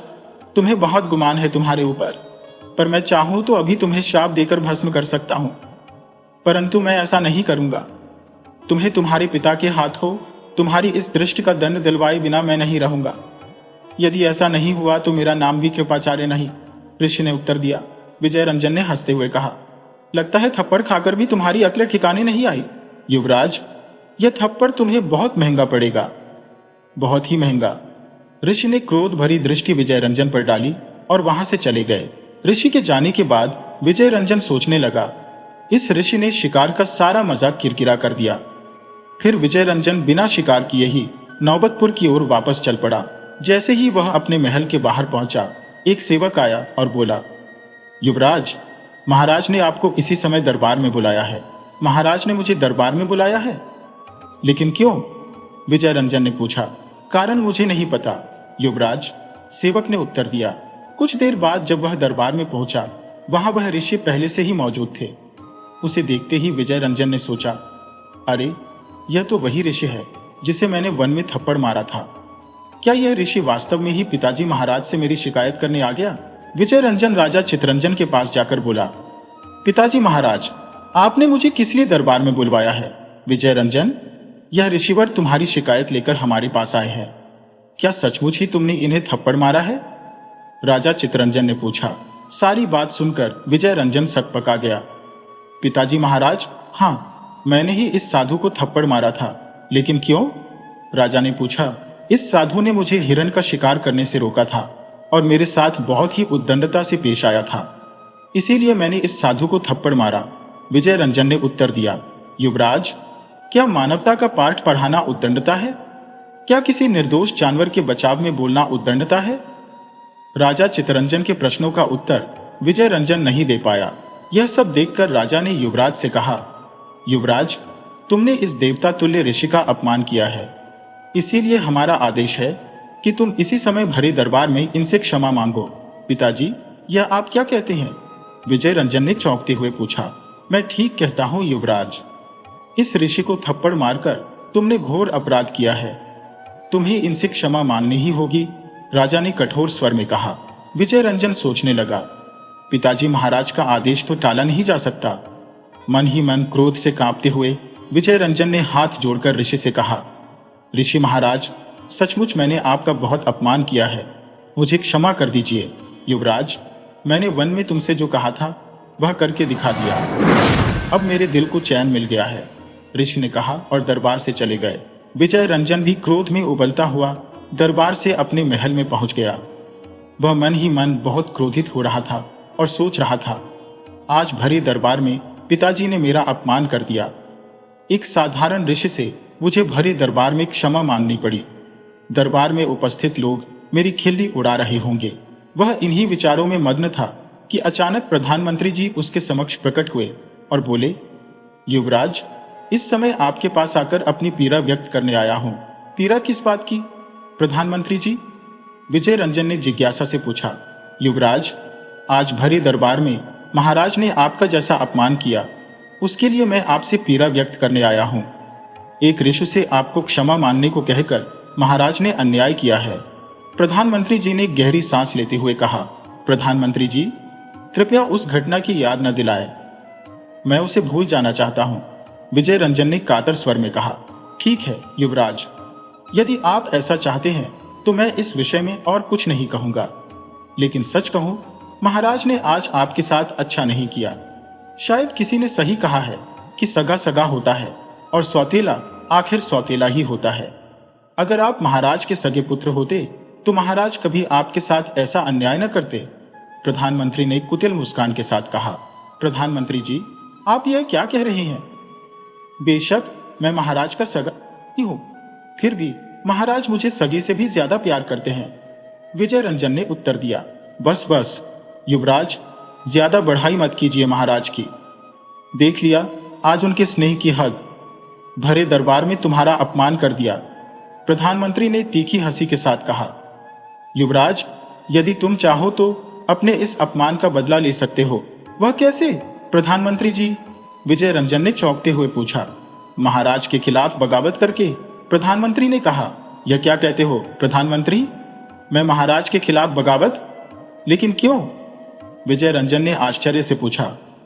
तुम्हें बहुत गुमान है तुम्हारे ऊपर, पर मैं चाहूं तो अभी तुम्हें शाप देकर भस्म कर सकता हूं, परंतु मैं ऐसा नहीं करूंगा। तुम्हें तुम्हारे पिता के हाथों तुम्हारी इस दृष्टि का दंड दिलवाए बिना मैं नहीं रहूंगा। यदि ऐसा नहीं हुआ तो मेरा नाम भी कृपाचार्य नहीं, ऋषि ने उत्तर दिया। विजय रंजन ने हंसते हुए कहा, लगता है थप्पड़ खाकर भी तुम्हारी अक्ल ठिकाने नहीं आई। युवराज, यह थप्पड़ तुम्हें बहुत महंगा पड़ेगा, बहुत ही महंगा। ऋषि ने क्रोध भरी दृष्टि विजय रंजन पर डाली और वहां से चले गए। ऋषि के जाने के बाद विजय रंजन सोचने लगा, इस ऋषि ने शिकार का सारा मजाक किरकिरा कर दिया। फिर विजय रंजन बिना शिकार किए ही नौबतपुर की ओर वापस चल पड़ा। जैसे ही वह अपने महल के बाहर पहुंचा, एक सेवक आया और बोला, युवराज, महाराज ने आपको इसी समय दरबार में बुलाया है। महाराज ने मुझे दरबार में बुलाया है? लेकिन क्यों? विजय रंजन ने पूछा। कारण मुझे नहीं पता, युवराज, सेवक ने उत्तर दिया। कुछ देर बाद जब वह दरबार में पहुंचा, वहां वह ऋषि पहले से ही मौजूद थे। उसे देखते ही विजय रंजन ने सोचा, अरे, यह तो वही ऋषि है जिसे मैंने वन में थप्पड़ मारा था। क्या यह ऋषि वास्तव में ही पिताजी महाराज से मेरी शिकायत करने आ गया? विजय रंजन राजा चितरंजन के पास जाकर बोला, पिताजी महाराज, आपने मुझे किस लिए दरबार में बुलवाया है? विजय रंजन, यह ऋषिवर तुम्हारी शिकायत लेकर हमारे पास आए हैं। क्या सचमुच ही तुमने इन्हें थप्पड़ मारा है? राजा चितरंजन ने पूछा। सारी बात सुनकर विजय रंजन सकपका गया। पिताजी महाराज, हाँ, मैंने ही इस साधु को थप्पड़ मारा था। लेकिन क्यों? राजा ने पूछा। इस साधु ने मुझे हिरण का शिकार करने से रोका था और मेरे साथ बहुत ही उद्दंडता से पेश आया था, इसीलिए मैंने इस साधु को थप्पड़ मारा, विजय रंजन ने उत्तर दिया। युवराज, क्या मानवता का पाठ पढ़ाना उद्दंडता है? क्या किसी निर्दोष जानवर के बचाव में बोलना उद्दंडता है? राजा चितरंजन के प्रश्नों का उत्तर विजय रंजन नहीं दे पाया। यह सब देखकर राजा ने युवराज से कहा, युवराज, तुमने इस देवता तुल्य ऋषि का अपमान किया है, इसीलिए हमारा आदेश है कि तुम इसी समय भरे दरबार में इनसे क्षमा मांगो। पिताजी, यह आप क्या कहते हैं? विजय रंजन ने चौंकते हुए पूछा। मैं ठीक कहता हूं युवराज, इस ऋषि को थप्पड़ मारकर तुमने घोर अपराध किया है। तुम्हें इनसे क्षमा मांगनी ही होगी, राजा ने कठोर स्वर में कहा। विजय रंजन सोचने लगा, पिताजी, महाराज का आदेश तो टाला नहीं जा सकता। मन ही मन क्रोध से कांपते हुए विजय रंजन ने हाथ जोड़कर ऋषि से कहा, ऋषि महाराज, सचमुच मैंने आपका बहुत अपमान किया है, मुझे क्षमा कर दीजिए। युवराज, मैंने वन में तुमसे जो कहा था वह करके दिखा दिया, अब मेरे दिल को चैन मिल गया है, ऋषि ने कहा और दरबार से चले गए। विजय रंजन भी क्रोध में उबलता हुआ दरबार से अपने महल में पहुंच गया। वह मन ही मन बहुत क्रोधित हो रहा था और सोच रहा था, आज भरे दरबार में पिताजी ने मेरा अपमान कर दिया। एक साधारण ऋषि से मुझे भरे दरबार में क्षमा मांगनी पड़ी। दरबार में उपस्थित लोग मेरी खिल्ली उड़ा रहे होंगे। वह इन्हीं विचारों में मग्न था कि अचानक प्रधानमंत्री जी उसके समक्ष प्रकट हुए और बोले, युवराज, इस समय आपके पास आकर अपनी पीड़ा व्यक्त करने आया हूं। पीड़ा किस बात की, प्रधानमंत्री जी? विजय रंजन ने जिज्ञासा से पूछा। युवराज, आज भरे दरबार में महाराज ने आपका जैसा अपमान किया, उसके लिए मैं आपसे पीड़ा व्यक्त करने आया हूं। एक ऋषि से आपको क्षमा मांगने को कहकर महाराज ने अन्याय किया है। प्रधानमंत्री जी ने गहरी सांस लेते हुए कहा, प्रधानमंत्री जी, कृपया उस घटना की याद न दिलाएं, मैं उसे भूल जाना चाहता हूं। विजय रंजन ने कातर स्वर में कहा। ठीक है युवराज, यदि आप ऐसा चाहते हैं तो मैं इस विषय में और कुछ नहीं कहूंगा, लेकिन सच कहूं, महाराज ने आज आपके साथ अच्छा नहीं किया। शायद किसी ने सही कहा है कि सगा सगा होता है और सौतेला आखिर सौतेला ही होता है। अगर आप महाराज के सगे पुत्र होते तो महाराज कभी आपके साथ ऐसा अन्याय न करते। प्रधानमंत्री ने कुटिल मुस्कान के साथ कहा। प्रधानमंत्री जी, आप यह क्या कह रहे हैं? बेशक मैं महाराज का सगा ही हूं, फिर भी महाराज मुझे सगे से भी ज्यादा प्यार करते हैं, विजय रंजन ने उत्तर दिया। बस बस युवराज, ज्यादा बढ़ाई मत कीजिए महाराज की। देख लिया आज उनके स्नेह की हद, भरे दरबार में तुम्हारा अपमान कर दिया, प्रधानमंत्री ने तीखी हंसी के साथ कहा। युवराज, यदि तुम चाहो तो अपने इस अपमान का बदला ले सकते हो। वह कैसे, प्रधानमंत्री जी? विजय रंजन ने चौंकते हुए पूछा। महाराज के खिलाफ बगावत करके, प्रधानमंत्री ने कहा। यह क्या कहते हो प्रधानमंत्री? मैं महाराज के खिलाफ बगावत? लेकिन क्यों? विजय रंजन ने आश्चर्य से पूछा।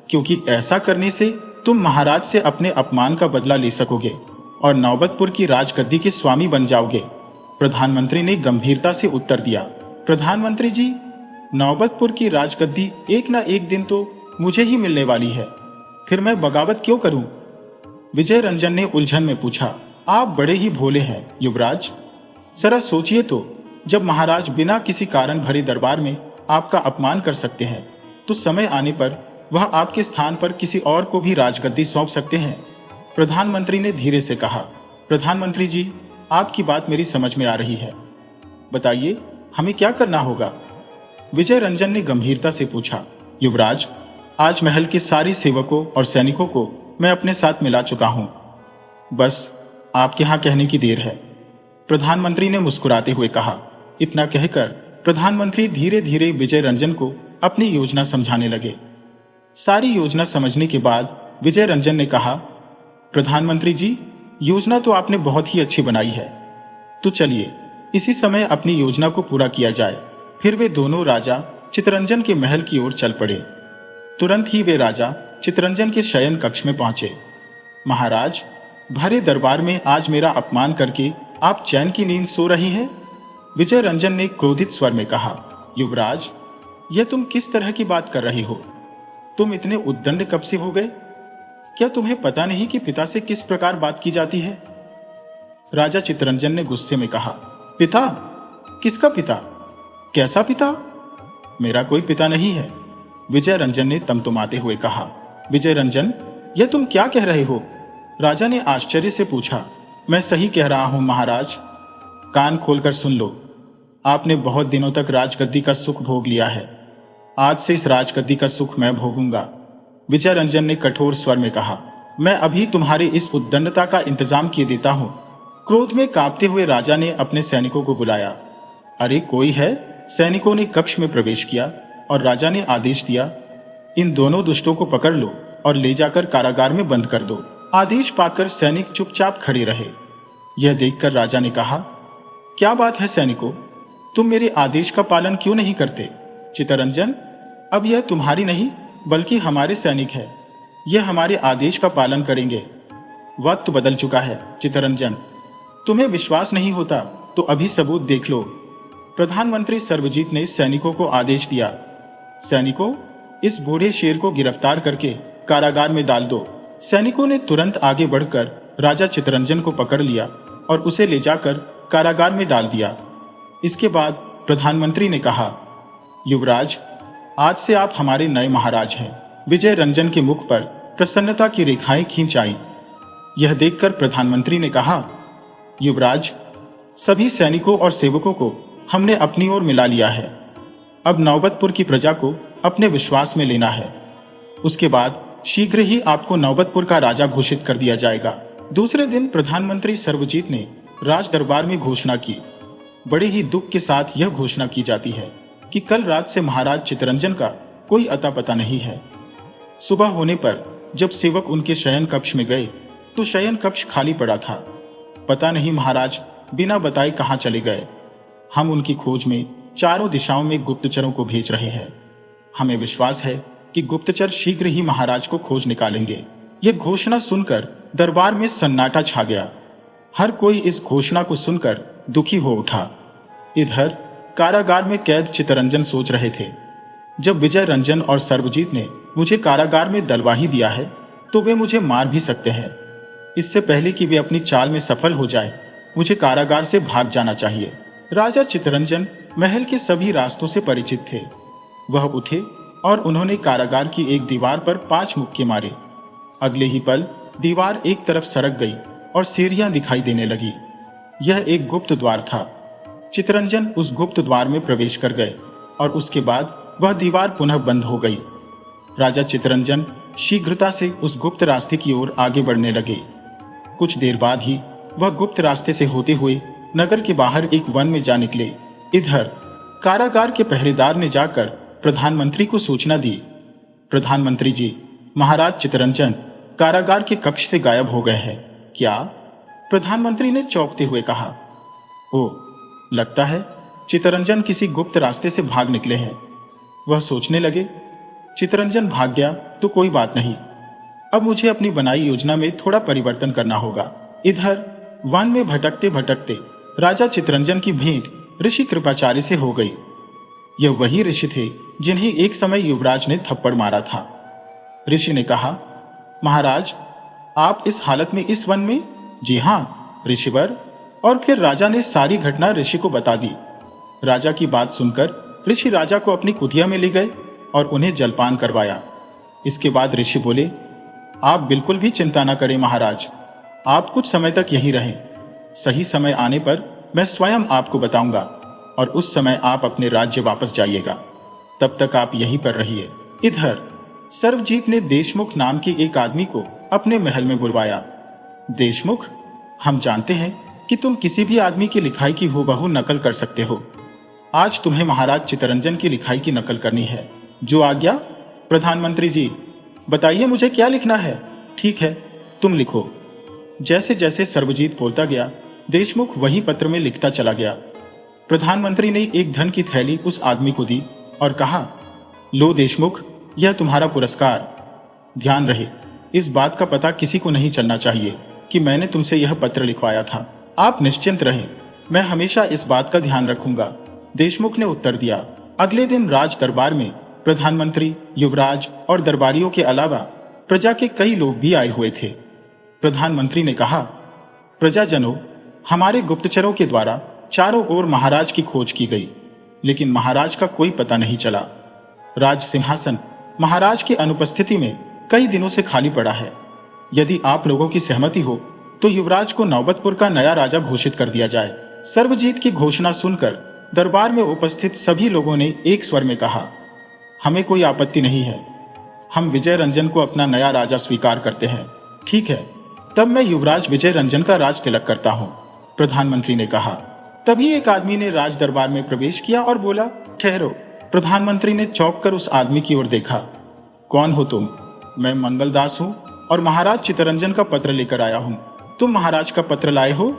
क्योंकि ऐसा करने से तुम महाराज से अपने अपमान का बदला ले सकोगे और नौबतपुर की राजगद्दी के स्वामी बन जाओगे, प्रधानमंत्री ने गंभीरता से उत्तर दिया। प्रधानमंत्री जी, नौबतपुर की राजगद्दी एक न एक दिन तो मुझे ही मिलने वाली है, फिर मैं बगावत क्यों करूं? विजय रंजन ने उलझन में पूछा। आप बड़े ही भोले हैं युवराज, जरा सोचिए तो, जब महाराज बिना किसी कारण भरे दरबार में आपका अपमान कर सकते हैं तो समय आने पर वह आपके स्थान पर किसी और को भी राजगद्दी सौंप सकते हैं, प्रधानमंत्री ने धीरे से कहा। प्रधानमंत्री जी, आपकी बात मेरी समझ में आ रही है, बताइए हमें क्या करना होगा? विजय रंजन ने गंभीरता से पूछा। युवराज, आज महल के सारे सेवकों और सैनिकों को मैं अपने साथ मिला चुका हूं, बस आपके यहां कहने की देर है, प्रधानमंत्री ने मुस्कुराते हुए कहा। इतना कहकर प्रधानमंत्री धीरे धीरे विजय रंजन को अपनी योजना समझाने लगे। सारी योजना समझने के बाद विजय रंजन ने कहा, प्रधानमंत्री जी, योजना तो आपने बहुत ही अच्छी बनाई है, तो चलिए इसी समय अपनी योजना को पूरा किया जाए। फिर वे दोनों राजा चितरंजन के महल की ओर चल पड़े। तुरंत ही वे राजा चितरंजन के शयन कक्ष में पहुंचे। महाराज, भरे दरबार में आज मेरा अपमान करके आप चैन की नींद सो रही हैं? विजय रंजन ने क्रोधित स्वर में कहा। युवराज, यह तुम किस तरह की बात कर रहे हो? तुम इतने उद्दंड कब से हो गए? क्या तुम्हें पता नहीं कि पिता से किस प्रकार बात की जाती है? राजा चितरंजन ने गुस्से में कहा। पिता? किसका पिता? कैसा पिता? मेरा कोई पिता नहीं है, विजय रंजन ने तमतमाते हुए कहा। विजय रंजन, यह तुम क्या कह रहे हो? राजा ने आश्चर्य से पूछा। मैं सही कह रहा हूं महाराज, कान खोलकर सुन लो। आपने बहुत दिनों तक राजगद्दी का सुख भोग लिया है, आज से इस राजगद्दी का सुख मैं भोगूंगा, विजय रंजन ने कठोर स्वर में कहा। मैं अभी तुम्हारी इस उद्दंडता का इंतजाम किए देता हूं। क्रोध में कांपते हुए राजा ने अपने सैनिकों को बुलाया। अरे कोई है? सैनिकों ने कक्ष में प्रवेश किया और राजा ने आदेश दिया, इन दोनों दुष्टों को पकड़ लो और ले जाकर कारागार में बंद कर दो। आदेश पाकर सैनिक चुपचाप खड़े रहे। यह देखकर राजा ने कहा, क्या बात है सैनिकों, तुम मेरे आदेश का पालन क्यों नहीं करते? चित्तरंजन, अब यह तुम्हारी नहीं बल्कि हमारे सैनिक है, यह हमारे आदेश का पालन करेंगे। वक्त बदल चुका है चित्तरंजन, तुम्हें विश्वास नहीं होता तो अभी सबूत देख लो। प्रधानमंत्री सर्वजीत ने सैनिकों को आदेश दिया, सैनिकों, इस बूढ़े शेर को गिरफ्तार करके कारागार में डाल दो। सैनिकों ने तुरंत आगे बढ़कर राजा चित्तरंजन को पकड़ लिया और उसे ले जाकर कारागार में डाल दिया। इसके बाद प्रधानमंत्री ने कहा, युवराज, आज से आप हमारे नए महाराज हैं। विजय रंजन के मुख पर प्रसन्नता की रेखाएं खींच आईं। यह देखकर प्रधानमंत्री ने कहा, युवराज, सभी सैनिकों और सेवकों को हमने अपनी ओर मिला लिया है। अब नौबतपुर की प्रजा को अपने विश्वास में लेना है। उसके बाद शीघ्र ही आपको नौबतपुर का राजा घोषित कर दिया जाएगा। दूसरे दिन प्रधानमंत्री सर्वजीत ने राज दरबार में घोषणा की। बड़े ही दुख के साथ यह घोषणा की जाती है कि कल रात से महाराज चित्तरंजन का कोई अता पता नहीं है। सुबह होने पर जब सेवक उनके शयन कक्ष में गए तो शयन कक्ष खाली पड़ा था। पता नहीं महाराज बिना बताए कहां चले गए। हम उनकी खोज में चारों दिशाओं में गुप्तचरों को भेज रहे हैं। हमें विश्वास है कि गुप्तचर शीघ्र ही महाराज को खोज निकालेंगे। यह घोषणा सुनकर दरबार में सन्नाटा छा गया। हर कोई इस घोषणा को सुनकर दुखी हो उठा। इधर कारागार में कैद चित्तरंजन सोच रहे थे, जब विजय रंजन और सर्वजीत ने मुझे कारागार में डलवा ही दिया है तो वे मुझे मार भी सकते हैं। इससे पहले कि वे अपनी चाल में सफल हो जाए, मुझे कारागार से भाग जाना चाहिए। राजा चित्तरंजन महल के सभी रास्तों से परिचित थे। वह उठे और उन्होंने कारागार की एक दीवार पर 5 मुक्के मारे। अगले ही पल दीवार एक तरफ सरक गई और सीढ़ियां दिखाई देने लगी। यह एक गुप्त द्वार था। चित्तरंजन उस गुप्त द्वार में प्रवेश कर गए और उसके बाद वह दीवार पुनः बंद हो गई। राजा चित्तरंजन शीघ्रता से उस गुप्त रास्ते की ओर आगे बढ़ने लगे। कुछ देर बाद ही वह गुप्त रास्ते से होते हुए नगर के बाहर एक वन में जा निकले। इधर कारागार के पहरेदार ने जाकर प्रधानमंत्री को सूचना दी, प्रधानमंत्री जी, महाराज चित्तरंजन कारागार के कक्ष से गायब हो गए हैं। क्या? प्रधानमंत्री ने चौंकते हुए कहा। ओ, लगता है चित्तरंजन किसी गुप्त रास्ते से भाग निकले हैं। वह सोचने लगे, चित्तरंजन भाग गया तो कोई बात नहीं, अब मुझे अपनी बनाई योजना में थोड़ा परिवर्तन करना होगा। इधर वन में भटकते भटकते राजा चित्तरंजन की भेंट ऋषि कृपाचार्य से हो गई। यह वही ऋषि थे जिन्हें एक समय युवराज ने थप्पड़ मारा था। ऋषि ने कहा, महाराज, आप इस हालत में इस वन में? जी हाँ ऋषिवर। और फिर राजा ने सारी घटना ऋषि को बता दी। राजा की बात सुनकर ऋषि राजा को अपनी कुटिया में ले गए और उन्हें जलपान करवाया। इसके बाद ऋषि बोले, आप बिल्कुल भी चिंता न करें महाराज, आप कुछ समय तक यहीं रहें। सही समय आने पर मैं स्वयं आपको बताऊंगा और उस समय आप अपने राज्य वापस जाइएगा। तब तक आप यहीं पर रहिए। इधर सर्वजीत ने देशमुख नाम के एक आदमी को अपने महल में बुलवाया। देशमुख, हम जानते हैं कि तुम किसी भी आदमी की लिखाई की हूबहू नकल कर सकते हो। आज तुम्हें महाराज चित्तरंजन की लिखाई की नकल करनी है। जो आज्ञा। प्रधानमंत्री जी, बताइए मुझे क्या लिखना है। ठीक है, तुम लिखो। जैसे जैसे सर्वजीत बोलता गया, देशमुख वही पत्र में लिखता चला गया। प्रधानमंत्री ने एक धन की थैली उस आदमी को दी और कहा, लो देशमुख, यह तुम्हारा पुरस्कार। ध्यान रहे, इस बात का पता किसी को नहीं चलना चाहिए कि मैंने तुमसे यह पत्र लिखवाया था। आप निश्चिंत रहें, मैं हमेशा इस बात का ध्यान रखूंगा। देशमुख ने उत्तर दिया। अगले दिन राज दरबार में प्रधानमंत्री, युवराज और दरबारियों के अलावा प्रजा के कई लोग भी आए हुए थे। प्रधानमंत्री ने कहा, प्रजाजनों, हमारे गुप्तचरों के द्वारा चारों ओर महाराज की खोज की गई, लेकिन महाराज का कोई पता नहीं चला। राज सिंहासन महाराज की अनुपस्थिति में कई दिनों से खाली पड़ा है। यदि आप लोगों की सहमति हो तो युवराज को नौबतपुर का नया राजा घोषित कर दिया जाए। सर्वजीत की घोषणा सुनकर दरबार में उपस्थित सभी लोगों ने एक स्वर में कहा, हमें कोई आपत्ति नहीं है। हम विजय रंजन को अपना नया राजा स्वीकार करते हैं। ठीक है, तब मैं युवराज विजय रंजन का राज तिलक करता हूं, प्रधानमंत्री ने कहा। तभी एक आदमी ने राज दरबार में प्रवेश किया और बोला, ठहरो। प्रधानमंत्री ने चौंक कर उस आदमी की ओर देखा। कौन हो तुम? मैं मंगलदास हूं और महाराज चित्तरंजन का पत्र लेकर आया हूं। तुम महाराज का पत्र लाए हो?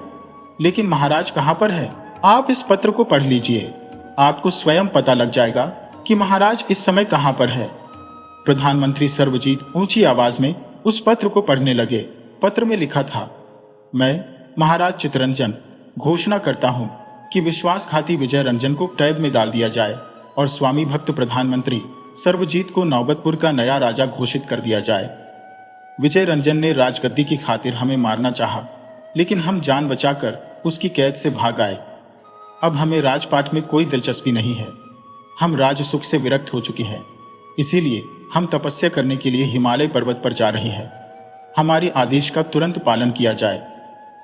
लेकिन महाराज कहां पर है? आप इस पत्र को पढ़ लीजिए। आपको स्वयं पता लग जाएगा कि महाराज इस समय कहां पर है। प्रधानमंत्री सर्वजीत ऊंची आवाज में उस पत्र को पढ़ने लगे। पत्र में लिखा था, मैं महाराज चित्तरंजन घोषणा करता हूं कि विश्वासघाती विजय रंजन को कैद में डाल दिया जाए और स्वामी भक्त प्रधानमंत्री सर्वजीत को नौबतपुर का नया राजा घोषित कर दिया जाए। विजय रंजन ने राजगद्दी की खातिर हमें मारना चाहा, लेकिन हम जान बचाकर उसकी कैद से भाग आए। अब हमें राजपाट में कोई दिलचस्पी नहीं है। हम राज सुख से विरक्त हो चुके हैं, इसीलिए हम तपस्या करने के लिए हिमालय पर्वत पर जा रहे हैं। हमारे आदेश का तुरंत पालन किया जाए।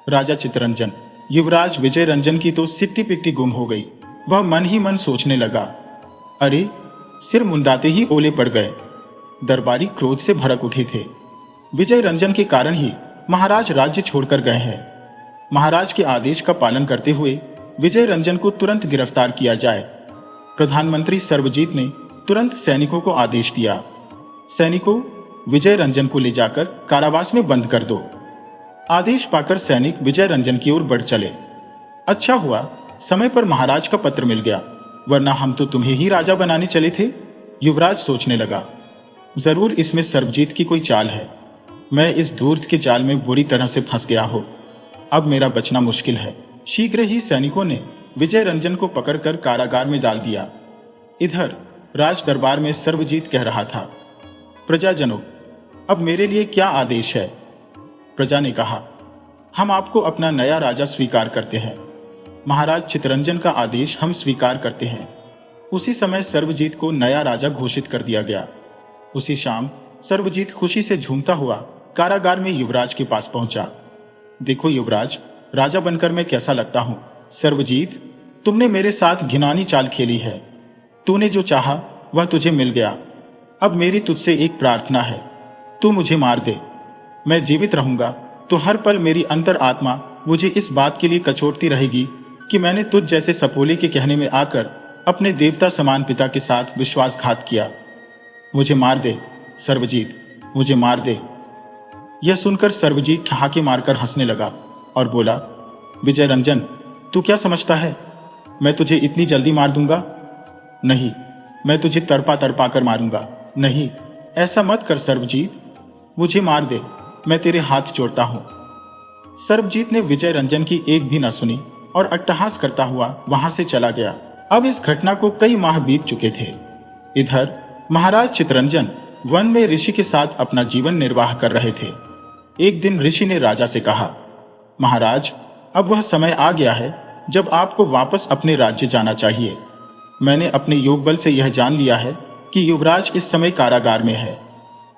राजा चित्तरंजन, युवराज विजय रंजन की तो सिट्टी पिट्टी गुम हो गई। वह मन ही मन सोचने लगा, अरे सिर मुंडाते ही ओले पड़ गए। दरबारी क्रोध से भड़क उठे थे। विजय रंजन के कारण ही महाराज राज्य छोड़कर गए हैं। महाराज के आदेश का पालन करते हुए विजय रंजन को तुरंत गिरफ्तार किया जाए। प्रधानमंत्री सर्वजीत ने तुरंत सैनिकों को आदेश दिया, सैनिकों, विजय रंजन को ले जाकर कारावास में बंद कर दो। आदेश पाकर सैनिक विजय रंजन की ओर बढ़ चले। अच्छा हुआ समय पर महाराज का पत्र मिल गया, वरना हम तो तुम्हें ही राजा बनाने चले थे। युवराज सोचने लगा, जरूर इसमें सर्वजीत की कोई चाल है। मैं इस धूर्त के जाल में बुरी तरह से फंस गया हो। अब मेरा बचना मुश्किल है। शीघ्र ही सैनिकों ने विजय रंजन को पकड़कर कारागार में डाल दिया। इधर राज दरबार में सर्वजीत कह रहा था, प्रजाजनों, अब मेरे लिए क्या आदेश है। प्रजा ने कहा, हम आपको अपना नया राजा स्वीकार करते हैं। महाराज चित्तरंजन का आदेश हम स्वीकार करते हैं। उसी समय सर्वजीत को नया राजा घोषित कर दिया गया। उसी शाम सर्वजीत खुशी से झूमता हुआ कारागार में युवराज के पास पहुंचा। देखो युवराज, राजा बनकर मैं कैसा लगता हूं। सर्वजीत, तुमने मेरे साथ घिनौनी चाल खेली है। तूने जो चाहा वह तुझे मिल गया। अब मेरी तुझसे एक प्रार्थना है, तू मुझे मार दे। मैं जीवित रहूंगा तो हर पल मेरी अंतर आत्मा मुझे इस बात के लिए कचोटती रहेगी कि मैंने तुझ जैसे सपोले के कहने में आकर अपने देवता समान पिता के साथ विश्वासघात किया। मुझे मार दे सर्वजीत, मुझे मार दे। यह सुनकर सर्वजीत ठहाके मारकर हंसने लगा और बोला, विजय रंजन, तू क्या समझता है मैं तुझे इतनी जल्दी मार दूंगा? नहीं, मैं तुझे तड़पा तड़पा कर मारूंगा। नहीं, ऐसा मत कर सर्वजीत, मुझे मार दे, मैं तेरे हाथ जोड़ता हूं। सर्वजीत ने विजय रंजन की एक भी न सुनी और अट्टहास करता हुआ वहां से चला गया। अब इस घटना को कई माह बीत चुके थे। इधर महाराज चित्तरंजन वन में ऋषि के साथ अपना जीवन निर्वाह कर रहे थे। एक दिन ऋषि ने राजा से कहा, महाराज, अब वह समय आ गया है जब आपको वापस अपने राज्य जाना चाहिए। मैंने अपने योग बल से यह जान लिया है कि युवराज इस समय कारागार में है।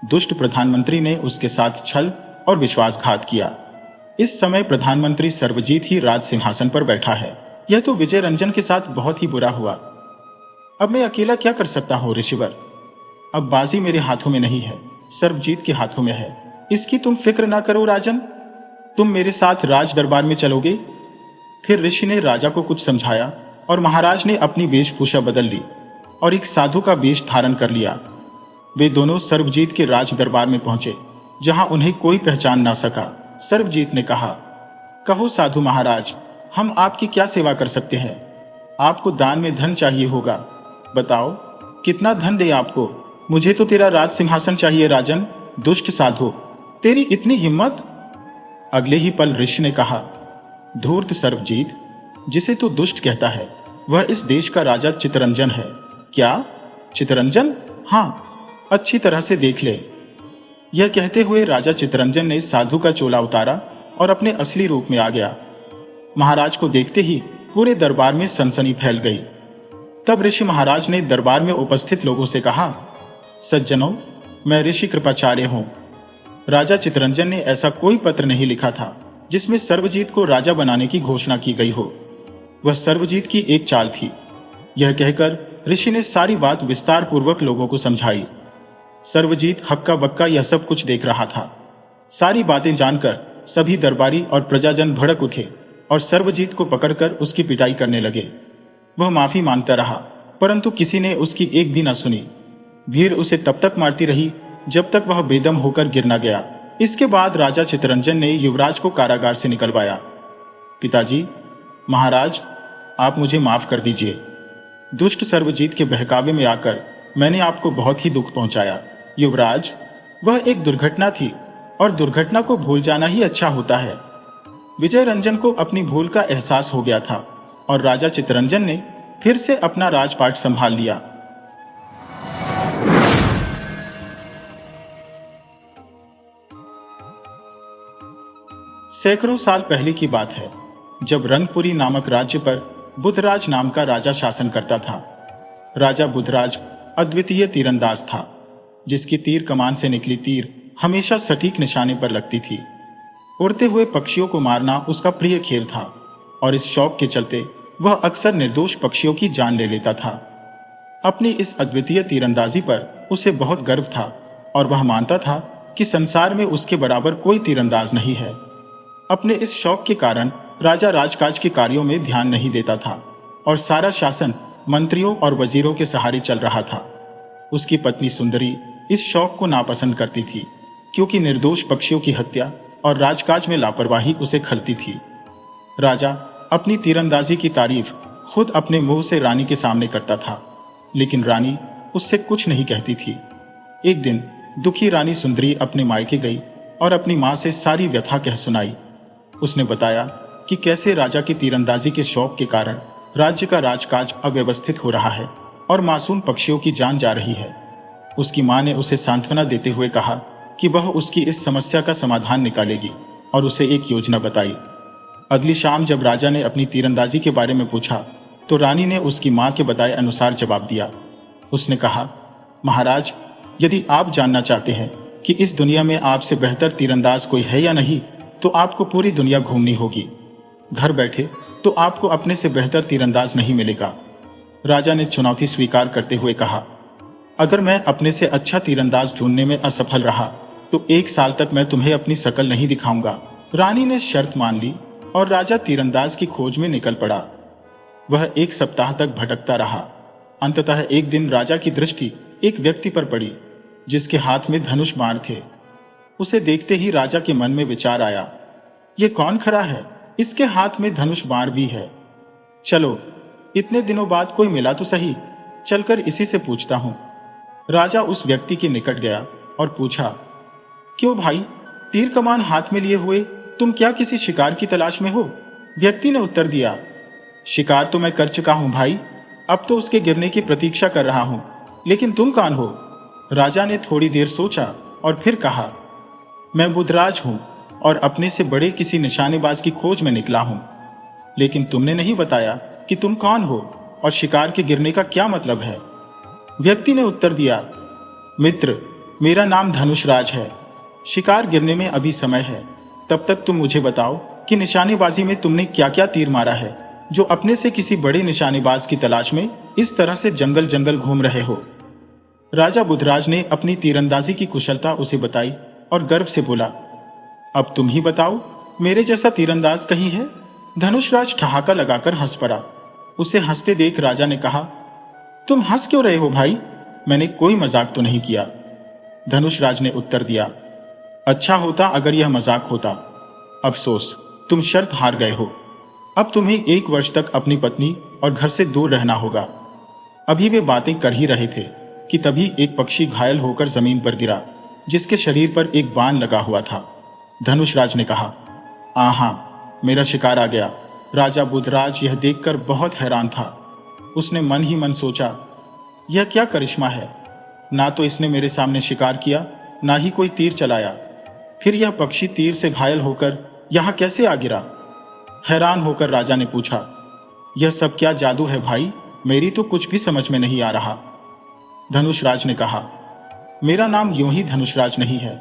दुष्ट प्रधानमंत्री ने उसके साथ छल और विश्वासघात किया। इस समय प्रधानमंत्री सर्वजीत ही राज सिंहासन पर बैठा है। यह तो विजय रंजन के साथ बहुत ही बुरा हुआ। अब मैं अकेला क्या कर सकता हूं ऋषिवर? अब बाजी मेरे हाथों में नहीं है, सर्वजीत के हाथों में है। इसकी तुम फिक्र ना करो राजन, तुम मेरे साथ राज दरबार में चलोगे। फिर ऋषि ने राजा को कुछ समझाया और महाराज ने अपनी वेशभूषा बदल ली और एक साधु का वेश धारण कर लिया। वे दोनों सर्वजीत के राज दरबार में पहुंचे, जहां उन्हें कोई पहचान ना सका। सर्वजीत ने कहा, कहो साधु महाराज, हम आपकी क्या सेवा कर सकते हैं? आपको दान में धन चाहिए होगा, बताओ कितना धन दे आपको? मुझे तो तेरा राज सिंहासन चाहिए राजन। दुष्ट साधु, तेरी इतनी हिम्मत? अगले ही पल ऋषि ने कहा, धूर्त सर्वजीत, जिसे तू दुष्ट कहता है वह इस देश का राजा चित्तरंजन है। क्या चित्तरंजन? हाँ, अच्छी तरह से देख ले। यह कहते हुए राजा चित्तरंजन ने साधु का चोला उतारा और अपने असली रूप में आ गया। महाराज को देखते ही पूरे दरबार में सनसनी फैल गई। तब ऋषि महाराज ने दरबार में उपस्थित लोगों से कहा, सज्जनों, मैं ऋषि कृपाचार्य हूं। राजा चित्तरंजन ने ऐसा कोई पत्र नहीं लिखा था जिसमें सर्वजीत को राजा बनाने की घोषणा की गई हो। वह सर्वजीत की एक चाल थी। यह कहकर ऋषि ने सारी बात विस्तार पूर्वक लोगों को समझाई। सर्वजीत हक्का बक्का यह सब कुछ देख रहा था। सारी बातें जानकर सभी दरबारी और प्रजाजन भड़क उठे और सर्वजीत को पकड़कर उसकी पिटाई करने लगे। वह माफी मांगता रहा, परंतु किसी ने उसकी एक भी न सुनी। भीड़ उसे तब तक मारती रही जब तक वह बेदम होकर गिर न गया। इसके बाद राजा चित्तरंजन ने युवराज को कारागार से निकलवाया। पिताजी, महाराज, आप मुझे माफ कर दीजिए। दुष्ट सर्वजीत के बहकावे में आकर मैंने आपको बहुत ही दुख पहुंचाया। युवराज, वह एक दुर्घटना थी और दुर्घटना को भूल जाना ही अच्छा होता है। विजय रंजन को अपनी भूल का एहसास हो गया था और राजा चित्तरंजन ने फिर से अपना राजपाट संभाल लिया। सैकड़ों साल पहले की बात है, जब रंगपुरी नामक राज्य पर बुधराज नाम का राजा शासन करता था। राजा बुधराज अद्वितीय तीरंदाज था, जिसकी तीर कमान से निकली तीर हमेशा सटीक निशाने पर लगती थी। उड़ते हुए पक्षियों को मारना उसका प्रिय खेल था और इस शौक के चलते वह अक्सर निर्दोष पक्षियों की जान ले लेता था। अपनी इस अद्वितीय तीरंदाजी पर उसे बहुत गर्व था और वह मानता था कि संसार में उसके बराबर कोई तीरंदाज नहीं है। अपने इस शौक के कारण राजा राजकाज के कार्यों में ध्यान नहीं देता था और सारा शासन मंत्रियों और वजीरों के सहारे चल रहा था। उसकी पत्नी सुंदरी इस शौक को नापसंद करती थी, क्योंकि निर्दोष पक्षियों की हत्या और राजकाज में लापरवाही उसे खलती थी। राजा अपनी तीरंदाजी की तारीफ खुद अपने मुंह से रानी के सामने करता था, लेकिन रानी उससे कुछ नहीं कहती थी। एक दिन दुखी रानी सुंदरी अपने मायके गई और अपनी मां से सारी व्यथा कह सुनाई। उसने बताया कि कैसे राजा की तीरंदाजी के शौक के कारण राज्य का राजकाज अव्यवस्थित हो रहा है और मासूम पक्षियों की जान जा रही है। उसकी मां ने उसे सांत्वना देते हुए कहा कि वह उसकी इस समस्या का समाधान निकालेगी और उसे एक योजना बताई। अगली शाम जब राजा ने अपनी तीरंदाजी के बारे में पूछा तो रानी ने उसकी मां के बताए अनुसार जवाब दिया। उसने कहा, महाराज, यदि आप जानना चाहते हैं कि इस दुनिया में आपसे बेहतर तीरंदाज कोई है या नहीं, तो आपको पूरी दुनिया घूमनी होगी। घर बैठे तो आपको अपने से बेहतर तीरंदाज नहीं मिलेगा। राजा ने चुनौती स्वीकार करते हुए कहा, अगर मैं अपने से अच्छा तीरंदाज ढूंढने में असफल रहा तो 1 साल तक मैं तुम्हें अपनी शकल नहीं दिखाऊंगा। रानी ने शर्त मान ली और राजा तीरंदाज की खोज में निकल पड़ा। वह 1 सप्ताह तक भटकता रहा। अंततः एक दिन राजा की दृष्टि एक व्यक्ति पर पड़ी, जिसके हाथ में धनुष बाण थे। उसे देखते ही राजा के मन में विचार आया, यह कौन खड़ा है, इसके हाथ में धनुष बाण भी है। चलो, इतने दिनों बाद कोई मिला तो सही, चलकर इसी से पूछता हूं। राजा उस व्यक्ति के निकट गया और पूछा, क्यों भाई, तीर कमान हाथ में लिए हुए तुम क्या किसी शिकार की तलाश में हो? व्यक्ति ने उत्तर दिया, शिकार तो मैं कर चुका हूं भाई, अब तो उसके गिरने की प्रतीक्षा कर रहा हूं, लेकिन तुम कौन हो? राजा ने थोड़ी देर सोचा और फिर कहा, मैं बुधराज हूं और अपने से बड़े किसी निशानेबाज की खोज में निकला हूं। लेकिन तुमने नहीं बताया कि तुम कौन हो और शिकार के गिरने का क्या मतलब है? व्यक्ति ने उत्तर दिया, मित्र, मेरा नाम धनुषराज है। शिकार गिरने में अभी समय है, तब तक तुम मुझे बताओ कि निशानेबाजी में तुमने क्या क्या तीर मारा है, जो अपने से किसी बड़े निशानेबाज की तलाश में इस तरह से जंगल जंगल घूम रहे हो। राजा बुधराज ने अपनी तीरंदाजी की कुशलता उसे बताई और गर्व से बोला, अब तुम ही बताओ, मेरे जैसा तीरंदाज कहीं है? धनुषराज ठहाका लगाकर हंस पड़ा। उसे हंसते देख राजा ने कहा, तुम हंस क्यों रहे हो भाई? मैंने कोई मजाक तो नहीं किया। धनुषराज ने उत्तर दिया, अच्छा होता अगर यह मजाक होता। अफसोस, तुम शर्त हार गए हो। अब तुम्हें 1 वर्ष तक अपनी पत्नी और घर से दूर रहना होगा। अभी वे बातें कर ही रहे थे कि तभी एक पक्षी घायल होकर जमीन पर गिरा, जिसके शरीर पर एक बाण लगा हुआ था। धनुषराज ने कहा, आहा, मेरा शिकार आ गया। राजा बुधराज यह देखकर बहुत हैरान था। उसने मन ही मन सोचा, यह क्या करिश्मा है, ना तो इसने मेरे सामने शिकार किया, ना ही कोई तीर चलाया, फिर यह पक्षी तीर से घायल होकर यहां कैसे आ गिरा? हैरान होकर राजा ने पूछा, यह सब क्या जादू है भाई? मेरी तो कुछ भी समझ में नहीं आ रहा। धनुषराज ने कहा, मेरा नाम यूं ही धनुषराज नहीं है।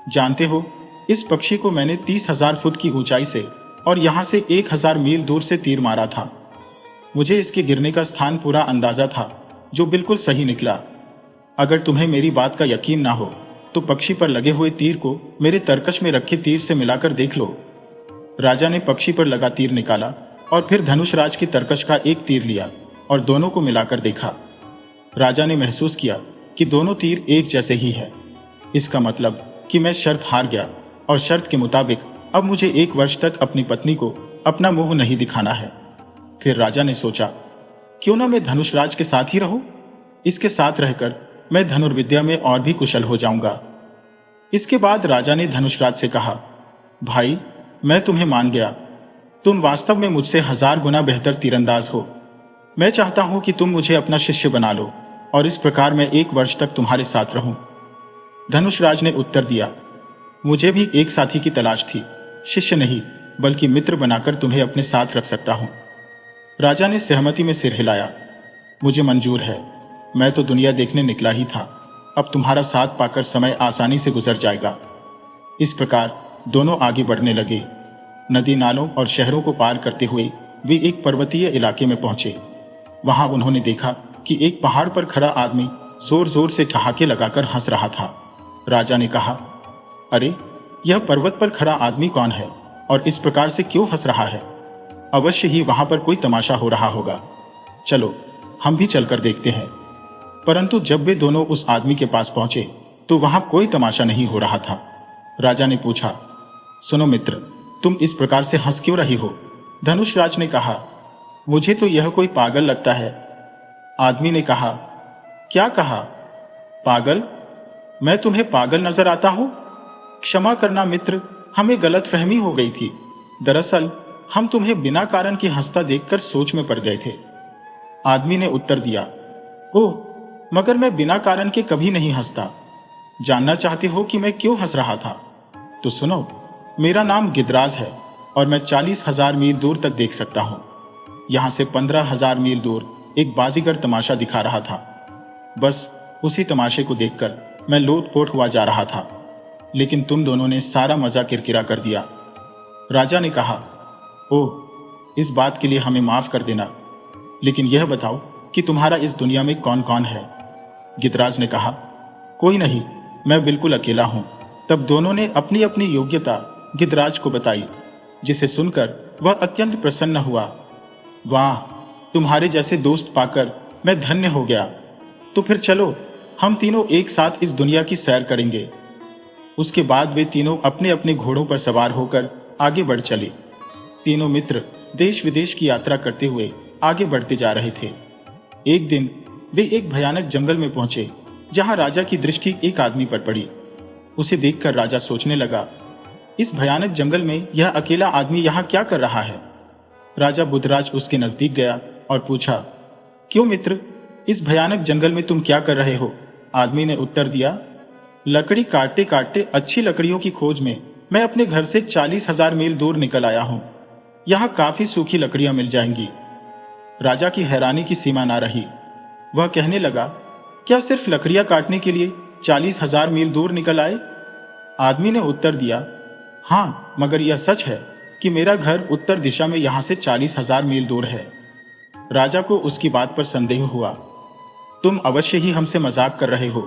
जानते हो, इस पक्षी को मैंने 30,000 फुट की ऊंचाई से और यहां से 1,000 मील दूर से तीर मारा था। मुझे इसके गिरने का स्थान पूरा अंदाजा था, जो बिल्कुल सही निकला। अगर तुम्हें मेरी बात का यकीन ना हो तो पक्षी पर लगे हुए तीर को मेरे तरकश में रखे तीर से मिलाकर देख लो। राजा ने पक्षी पर लगा तीर निकाला और फिर धनुषराज की तरकश का एक तीर लिया और दोनों को मिलाकर देखा। राजा ने महसूस किया कि दोनों तीर एक जैसे ही है। इसका मतलब कि मैं शर्त हार गया और शर्त के मुताबिक अब मुझे 1 वर्ष तक अपनी पत्नी को अपना मुंह नहीं दिखाना है। फिर राजा ने सोचा, क्यों ना मैं धनुषराज के साथ ही रहूं? इसके साथ रहकर मैं धनुर्विद्या में और भी कुशल हो जाऊंगा। इसके बाद राजा ने धनुषराज से कहा, भाई, मैं तुम्हें मान गया। तुम वास्तव में मुझसे 1000 गुना बेहतर तीरंदाज हो। मैं चाहता हूं कि तुम मुझे अपना शिष्य बना लो और इस प्रकार मैं 1 वर्ष तक तुम्हारे साथ रहूं। धनुषराज ने उत्तर दिया, मुझे भी एक साथी की तलाश थी, शिष्य नहीं बल्कि मित्र बनाकर तुम्हें अपने साथ रख सकता हूं। राजा ने सहमति में सिर हिलाया, मुझे मंजूर है। मैं तो दुनिया देखने निकला ही था, अब तुम्हारा साथ पाकर समय आसानी से गुजर जाएगा। इस प्रकार दोनों आगे बढ़ने लगे। नदी नालों और शहरों को पार करते हुए वे एक पर्वतीय इलाके में पहुंचे। वहां उन्होंने देखा कि एक पहाड़ पर खड़ा आदमी जोर जोर से ठहाके लगाकर हंस रहा था। राजा ने कहा, अरे, यह पर्वत पर खड़ा आदमी कौन है और इस प्रकार से क्यों हंस रहा है? अवश्य ही वहां पर कोई तमाशा हो रहा होगा। चलो, हम भी चलकर देखते हैं। परंतु जब वे दोनों उस आदमी के पास पहुंचे तो वहां कोई तमाशा नहीं हो रहा था। राजा ने पूछा, सुनो मित्र, तुम इस प्रकार से हंस क्यों रही हो? धनुषराज ने कहा, मुझे तो यह कोई पागल लगता है। आदमी ने कहा, क्या कहा? पागल? मैं तुम्हें पागल नजर आता हूं? क्षमा करना मित्र, हमें गलतफहमी हो गई थी। दरअसल हम तुम्हें बिना कारण की हंसता देखकर सोच में पड़ गए थे। आदमी ने उत्तर दिया, ओह, मगर मैं बिना कारण के कभी नहीं हंसता। जानना चाहते हो कि मैं क्यों हंस रहा था? तो सुनो, मेरा नाम गिदराज है और मैं 40,000 मील दूर तक देख सकता हूं। यहां से 15,000 मील दूर एक बाजीगर तमाशा दिखा रहा था। बस उसी तमाशे को देखकर मैं लोटपोट हुआ जा रहा था, लेकिन तुम दोनों ने सारा मजा किरकिरा कर दिया। राजा ने कहा, ओह, इस बात के लिए हमें माफ कर देना, लेकिन यह बताओ कि तुम्हारा इस दुनिया में कौन कौन है? गिदराज ने कहा, कोई नहीं, मैं बिल्कुल अकेला हूं। तब दोनों ने अपनी अपनी योग्यता गिदराज को बताई, जिसे सुनकर वह अत्यंत प्रसन्न हुआ। वाह, तुम्हारे जैसे दोस्त पाकर मैं धन्य हो गया। तो फिर चलो, हम तीनों एक साथ इस दुनिया की सैर करेंगे। उसके बाद वे तीनों अपने अपने घोड़ों पर सवार होकर आगे बढ़ चले। तीनों मित्र देश विदेश की यात्रा करते हुए आगे बढ़ते जा रहे थे। एक दिन वे एक भयानक जंगल में पहुंचे, जहां राजा की दृष्टि एक आदमी पर पड़ी। उसे देखकर राजा सोचने लगा, इस भयानक जंगल में यह अकेला आदमी यहां क्या कर रहा है? राजा बुधराज उसके नजदीक गया और पूछा, क्यों मित्र, इस भयानक जंगल में तुम क्या कर रहे हो? आदमी ने उत्तर दिया, लकड़ी काटते काटते अच्छी लकड़ियों की खोज में मैं अपने घर से 40,000 मील दूर निकल आया हूं। यहां काफी सूखी लकड़ियां मिल जाएंगी। राजा की हैरानी की सीमा ना रही। वह कहने लगा, क्या सिर्फ लकड़ियां काटने के लिए 40,000 मील दूर निकल आए? आदमी ने उत्तर दिया, हाँ, मगर यह सच है कि मेरा घर उत्तर दिशा में यहां से 40,000 मील दूर है। राजा को उसकी बात पर संदेह हुआ। तुम अवश्य ही हमसे मजाक कर रहे हो।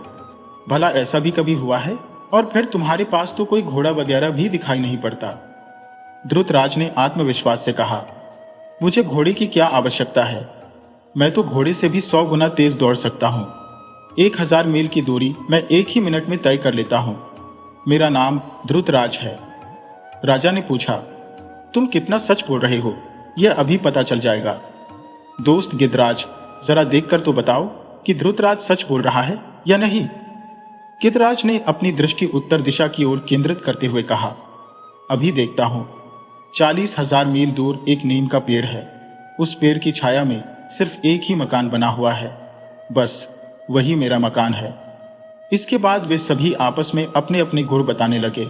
भला ऐसा भी कभी हुआ है? और फिर तुम्हारे पास तो कोई घोड़ा वगैरह भी दिखाई नहीं पड़ता। ध्रुतराज ने आत्मविश्वास से कहा, मुझे घोड़े की क्या आवश्यकता है? मैं तो घोड़े से भी 100 गुना तेज दौड़ सकता हूं। 1000 मील की दूरी मैं 1 ही मिनट में तय कर लेता हूं। मेरा नाम ध्रुतराज है। राजा ने पूछा, तुम कितना सच बोल रहे हो, यह अभी पता चल जाएगा। दोस्त गिदराज, जरा देखकर तो बताओ कि ध्रुतराज सच बोल रहा है या नहीं। गिदराज ने अपनी दृष्टि उत्तर दिशा की ओर केंद्रित करते हुए कहा, अभी देखता हूं। 40,000 मील दूर एक नीम का पेड़ है। उस पेड़ की छाया में सिर्फ एक ही मकान बना हुआ है, बस वही मेरा मकान है। इसके बाद वे सभी आपस में अपने अपने गुण बताने लगे।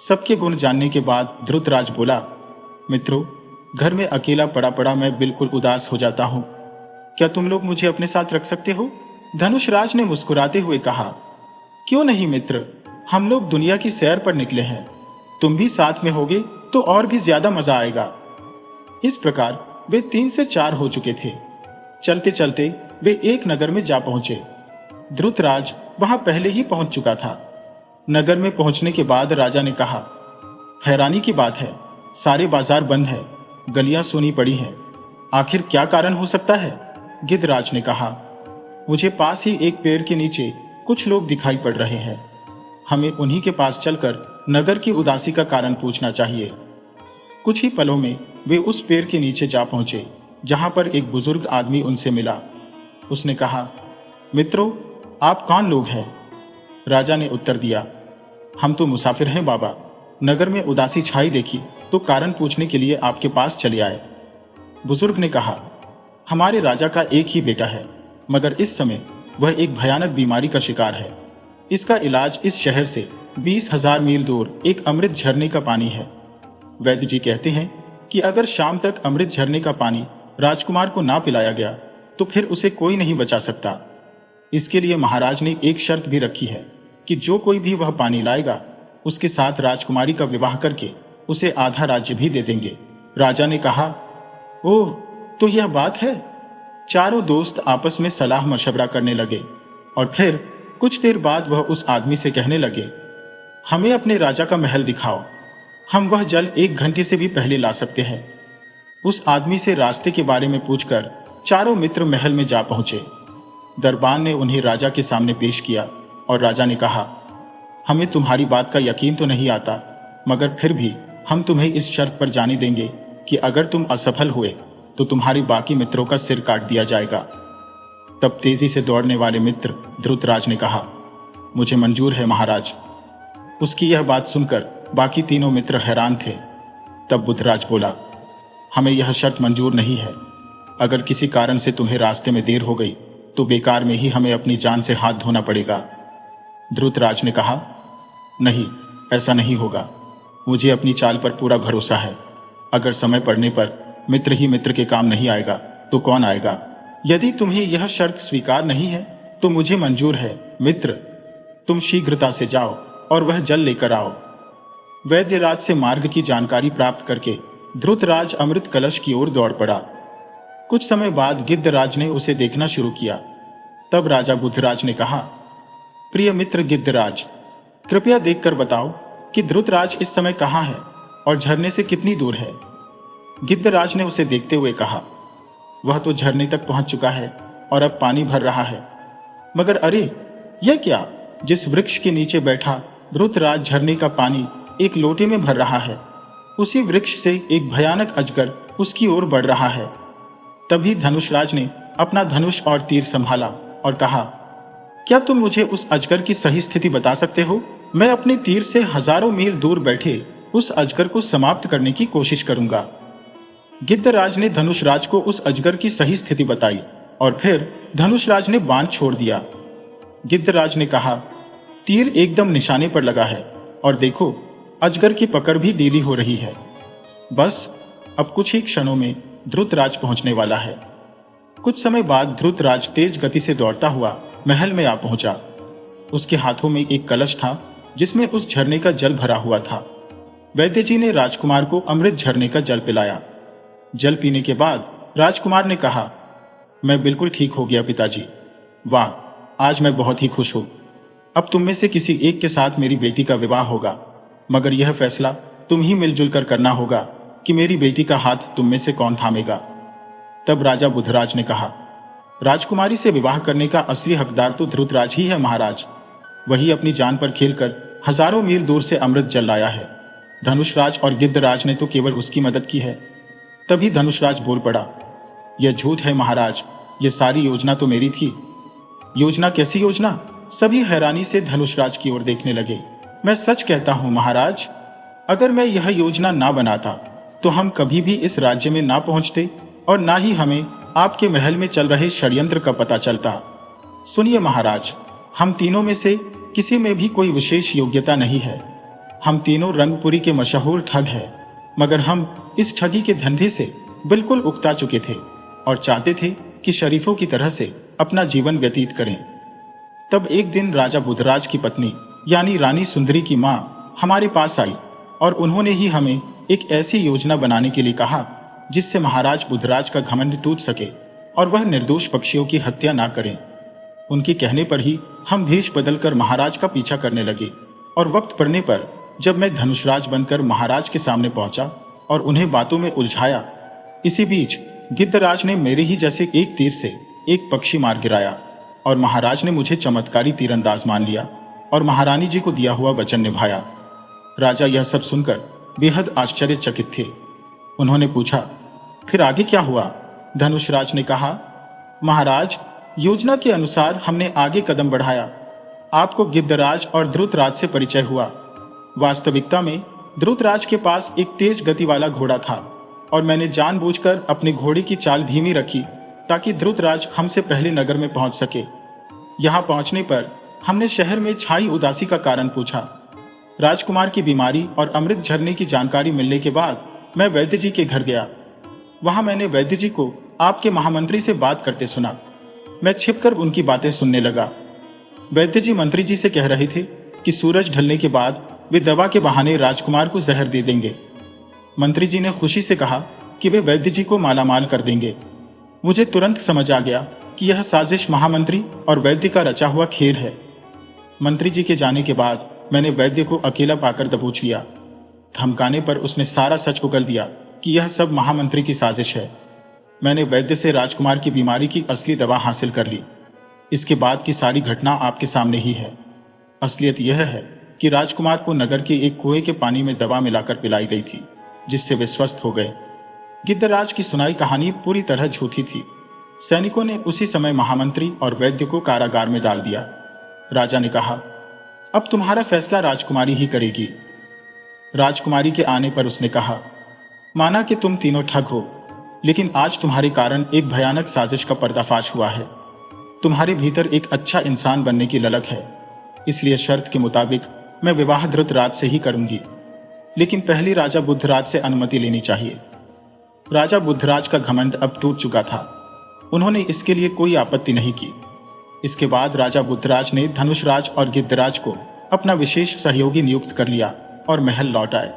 सबके गुण जानने के बाद ध्रुतराज बोला, मित्रों, घर में अकेला पड़ा पड़ा मैं बिल्कुल उदास हो जाता हूं। क्या तुम लोग मुझे अपने साथ रख सकते हो? धनुषराज ने मुस्कुराते हुए कहा, क्यों नहीं मित्र, हम लोग दुनिया की सैर पर निकले हैं। तुम भी साथ में होगे तो और भी ज्यादा मजा आएगा। इस प्रकार वे 3 से 4 हो चुके थे। चलते चलते वे एक नगर में जा पहुंचे। ध्रुतराज वहां पहले ही पहुंच चुका था। नगर में पहुंचने के बाद राजा ने कहा, हैरानी की बात है, सारे बाजार बंद है, गलियां सूनी पड़ी हैं। आखिर क्या कारण हो सकता है? गिदराज ने कहा, मुझे पास ही एक पेड़ के नीचे कुछ लोग दिखाई पड़ रहे हैं। हमें उन्हीं के पास चलकर नगर की उदासी का कारण पूछना चाहिए। कुछ ही पलों में वे उस पेड़ के नीचे जा पहुंचे। जहां पर एक बुजुर्ग आदमी उनसे मिला। उसने कहा, मित्रों, आप कौन लोग हैं? राजा ने उत्तर दिया, हम तो मुसाफिर हैं बाबा। नगर में उदासी छाई देखी तो कारण पूछने के लिए आपके पास चले आए। बुजुर्ग ने कहा, हमारे राजा का एक ही बेटा है, मगर इस समय वह एक भयानक बीमारी का शिकार है। इसका इलाज इस शहर से 20,000 मील दूर एक अमृत झरने का पानी है। वैद्य जी कहते हैं कि अगर शाम तक अमृत झरने का पानी राजकुमार को ना पिलाया गया तो फिर उसे कोई नहीं बचा सकता। इसके लिए महाराज ने एक शर्त भी रखी है कि जो कोई भी वह पानी लाएगा उसके साथ राजकुमारी का विवाह करके उसे आधा राज्य भी दे देंगे। राजा ने कहा, ओह, तो यह बात है। चारों दोस्त आपस में सलाह मशवरा करने लगे और फिर कुछ देर बाद वह उस आदमी से कहने लगे, हमें अपने राजा का महल दिखाओ, हम वह जल 1 घंटे से भी पहले ला सकते हैं। उस आदमी से रास्ते के बारे में पूछकर चारों मित्र महल में जा पहुंचे। दरबान ने उन्हें राजा के सामने पेश किया और राजा ने कहा, हमें तुम्हारी बात का यकीन तो नहीं आता, मगर फिर भी हम तुम्हें इस शर्त पर जाने देंगे कि अगर तुम असफल हुए तो तुम्हारे बाकी मित्रों का सिर काट दिया जाएगा। तब तेजी से दौड़ने वाले मित्र ध्रुतराज ने कहा, मुझे मंजूर है महाराज। उसकी यह बात सुनकर बाकी तीनों मित्र हैरान थे। तब बुधराज बोला, हमें यह शर्त मंजूर नहीं है। अगर किसी कारण से तुम्हें रास्ते में देर हो गई तो बेकार में ही हमें अपनी जान से हाथ धोना पड़ेगा। ध्रुतराज ने कहा, नहीं, ऐसा नहीं होगा। मुझे अपनी चाल पर पूरा भरोसा है। अगर समय पड़ने पर मित्र ही मित्र के काम नहीं आएगा तो कौन आएगा? यदि तुम्हें यह शर्त स्वीकार नहीं है तो मुझे मंजूर है। मित्र, तुम शीघ्रता से जाओ और वह जल लेकर आओ। वैद्यराज से मार्ग की जानकारी प्राप्त करके ध्रुतराज अमृत कलश की ओर दौड़ पड़ा। कुछ समय बाद गिद्धराज ने उसे देखना शुरू किया। तब राजा बुधराज ने कहा, प्रिय मित्र गिद्धराज, कृपया देखकर बताओ कि ध्रुतराज इस समय कहाँ है और झरने से कितनी दूर है? गिद्धराज ने उसे देखते हुए कहा, वह तो झरने तक पहुंच चुका है और अब पानी भर रहा है। मगर अरे, यह क्या? जिस वृक्ष के नीचे बैठा ध्रुतराज झरने का पानी एक लोटे में भर रहा है, उसी वृक्ष से एक भयानक अजगर उसकी ओर बढ़ रहा है। तभी धनुषराज ने अपना धनुष और तीर संभाला और कहा, क्या तुम मुझे उस अजगर की सही स्थिति बता सकते हो? मैं अपने तीर से हजारों मील दूर बैठे उस अजगर को समाप्त करने की कोशिश करूंगा। गिद्धराज ने धनुषराज को उस अजगर की सही स्थिति बताई और फिर धनुषराज ने बाण छोड़ दिया। गिद्धराज ने कहा, तीर एकदम निशाने पर लगा है और देखो, अजगर की पकड़ भी ढीली हो रही है। बस अब कुछ ही क्षणों में ध्रुतराज पहुंचने वाला है। कुछ समय बाद ध्रुतराज तेज गति से दौड़ता हुआ महल में आ पहुंचा। उसके हाथों में एक कलश था जिसमें उस झरने का जल भरा हुआ था। वैद्य जी ने राजकुमार को अमृत झरने का जल पिलाया। जल पीने के बाद राजकुमार ने कहा, मैं बिल्कुल ठीक हो गया पिताजी। वाह, आज मैं बहुत ही खुश हूं। अब तुम में से किसी एक के साथ मेरी बेटी का विवाह होगा, मगर यह फैसला तुम ही मिलजुल कर करना होगा कि मेरी बेटी का हाथ तुम में से कौन थामेगा। तब राजा बुधराज ने कहा, राजकुमारी से विवाह करने का असली हकदार तो ध्रुतराज ही है महाराज। वही अपनी जान पर खेलकर हजारों मील दूर से अमृत जल लाया है। धनुषराज और गिद्धराज ने तो केवल उसकी मदद की है। तभी धनुषराज बोल पड़ा, यह झूठ है महाराज, यह सारी योजना तो मेरी थी। योजना? कैसी योजना? सभी हैरानी से धनुषराज की ओर देखने लगे। मैं सच कहता हूं महाराज, अगर मैं यह योजना ना बनाता तो हम कभी भी इस राज्य में ना पहुंचते और ना ही हमें आपके महल में चल रहे षड्यंत्र का पता चलता। सुनिए महाराज, हम तीनों में से किसी में भी कोई विशेष योग्यता नहीं है। हम तीनों रंगपुरी के मशहूर ठग हैं, मगर हम इस ठगी के धंधे से बिल्कुल उकता चुके थे और चाहते थे कि शरीफों की तरह से अपना जीवन व्यतीत करें। तब एक दिन राजा बुधराज की पत्नी यानी रानी सुंदरी की मां हमारे पास आई और उन्होंने ही हमें एक ऐसी योजना बनाने के लिए कहा जिससे महाराज बुधराज का घमंड टूट सके और वह निर्दोष पक्षियों की हत्या ना करें। उनके कहने पर ही हम भेष बदलकर महाराज का पीछा करने लगे और वक्त पड़ने पर जब मैं धनुषराज बनकर महाराज के सामने पहुंचा और उन्हें बातों में उलझाया, इसी बीच गिद्धराज ने मेरे ही जैसे एक तीर से एक पक्षी मार गिराया और महाराज ने मुझे चमत्कारी तीरंदाज मान लिया और महारानी जी को दिया हुआ वचन निभाया। राजा यह सब सुनकर बेहद आश्चर्यचकित थे। उन्होंने पूछा, फिर आगे क्या हुआ? धनुषराज ने कहा, महाराज, योजना के अनुसार हमने आगे कदम बढ़ाया। आपको गिद्धराज और ध्रुतराज से परिचय हुआ। वास्तविकता में ध्रुतराज के पास एक तेज गति वाला घोड़ा था और मैंने जानबूझकर अपने घोड़े की चाल धीमी रखी ताकि ध्रुतराज हमसे पहले नगर में पहुंच सके। यहां पहुंचने पर हमने शहर में छाई उदासी का कारण पूछा। राजकुमार की बीमारी और अमृत झरने की जानकारी मिलने के बाद मैं वैद्य जी के घर गया। वहां मैंने वैद्य जी को आपके महामंत्री से बात करते सुना। मैं छिपकर उनकी बातें सुनने लगा। वैद्य जी मंत्री जी से कह रहे थे कि सूरज ढलने के बाद वे दवा के बहाने राजकुमार को जहर दे देंगे। मंत्री जी ने खुशी से कहा कि वे वैद्य जी को मालामाल कर देंगे। मुझे तुरंत समझ आ गया कि यह साजिश महामंत्री और वैद्य का रचा हुआ खेल है। मंत्री जी के जाने के बाद मैंने वैद्य को अकेला पाकर दबोच लिया। धमकाने पर उसने सारा सच उगल दिया कि यह सब महामंत्री की साजिश है। मैंने वैद्य से राजकुमार की बीमारी की असली दवा हासिल कर ली। इसके बाद की सारी घटना आपके सामने ही है। असलियत यह है कि राजकुमार को नगर के एक कुएं के पानी में दवा मिलाकर पिलाई गई थी, जिससे वे स्वस्थ हो गए। गिद्धराज की सुनाई कहानी पूरी तरह झूठी थी। सैनिकों ने उसी समय महामंत्री और वैद्य को कारागार में डाल दिया। राजा ने कहा, अब तुम्हारा फैसला राजकुमारी ही करेगी। राजकुमारी के आने पर उसने कहा, माना कि तुम तीनों ठग हो, लेकिन आज तुम्हारे कारण एक भयानक साजिश का पर्दाफाश हुआ है। तुम्हारे भीतर एक अच्छा इंसान बनने की ललक है, इसलिए शर्त के मुताबिक मैं विवाह ध्रुतराज से ही करूंगी, लेकिन पहले राजा बुद्धराज से अनुमति लेनी चाहिए। राजा बुद्धराज का घमंड अब टूट चुका था। उन्होंने इसके लिए कोई आपत्ति नहीं की। इसके बाद राजा बुद्धराज ने धनुषराज और गिद्धराज को अपना विशेष सहयोगी नियुक्त कर लिया और महल लौट आए।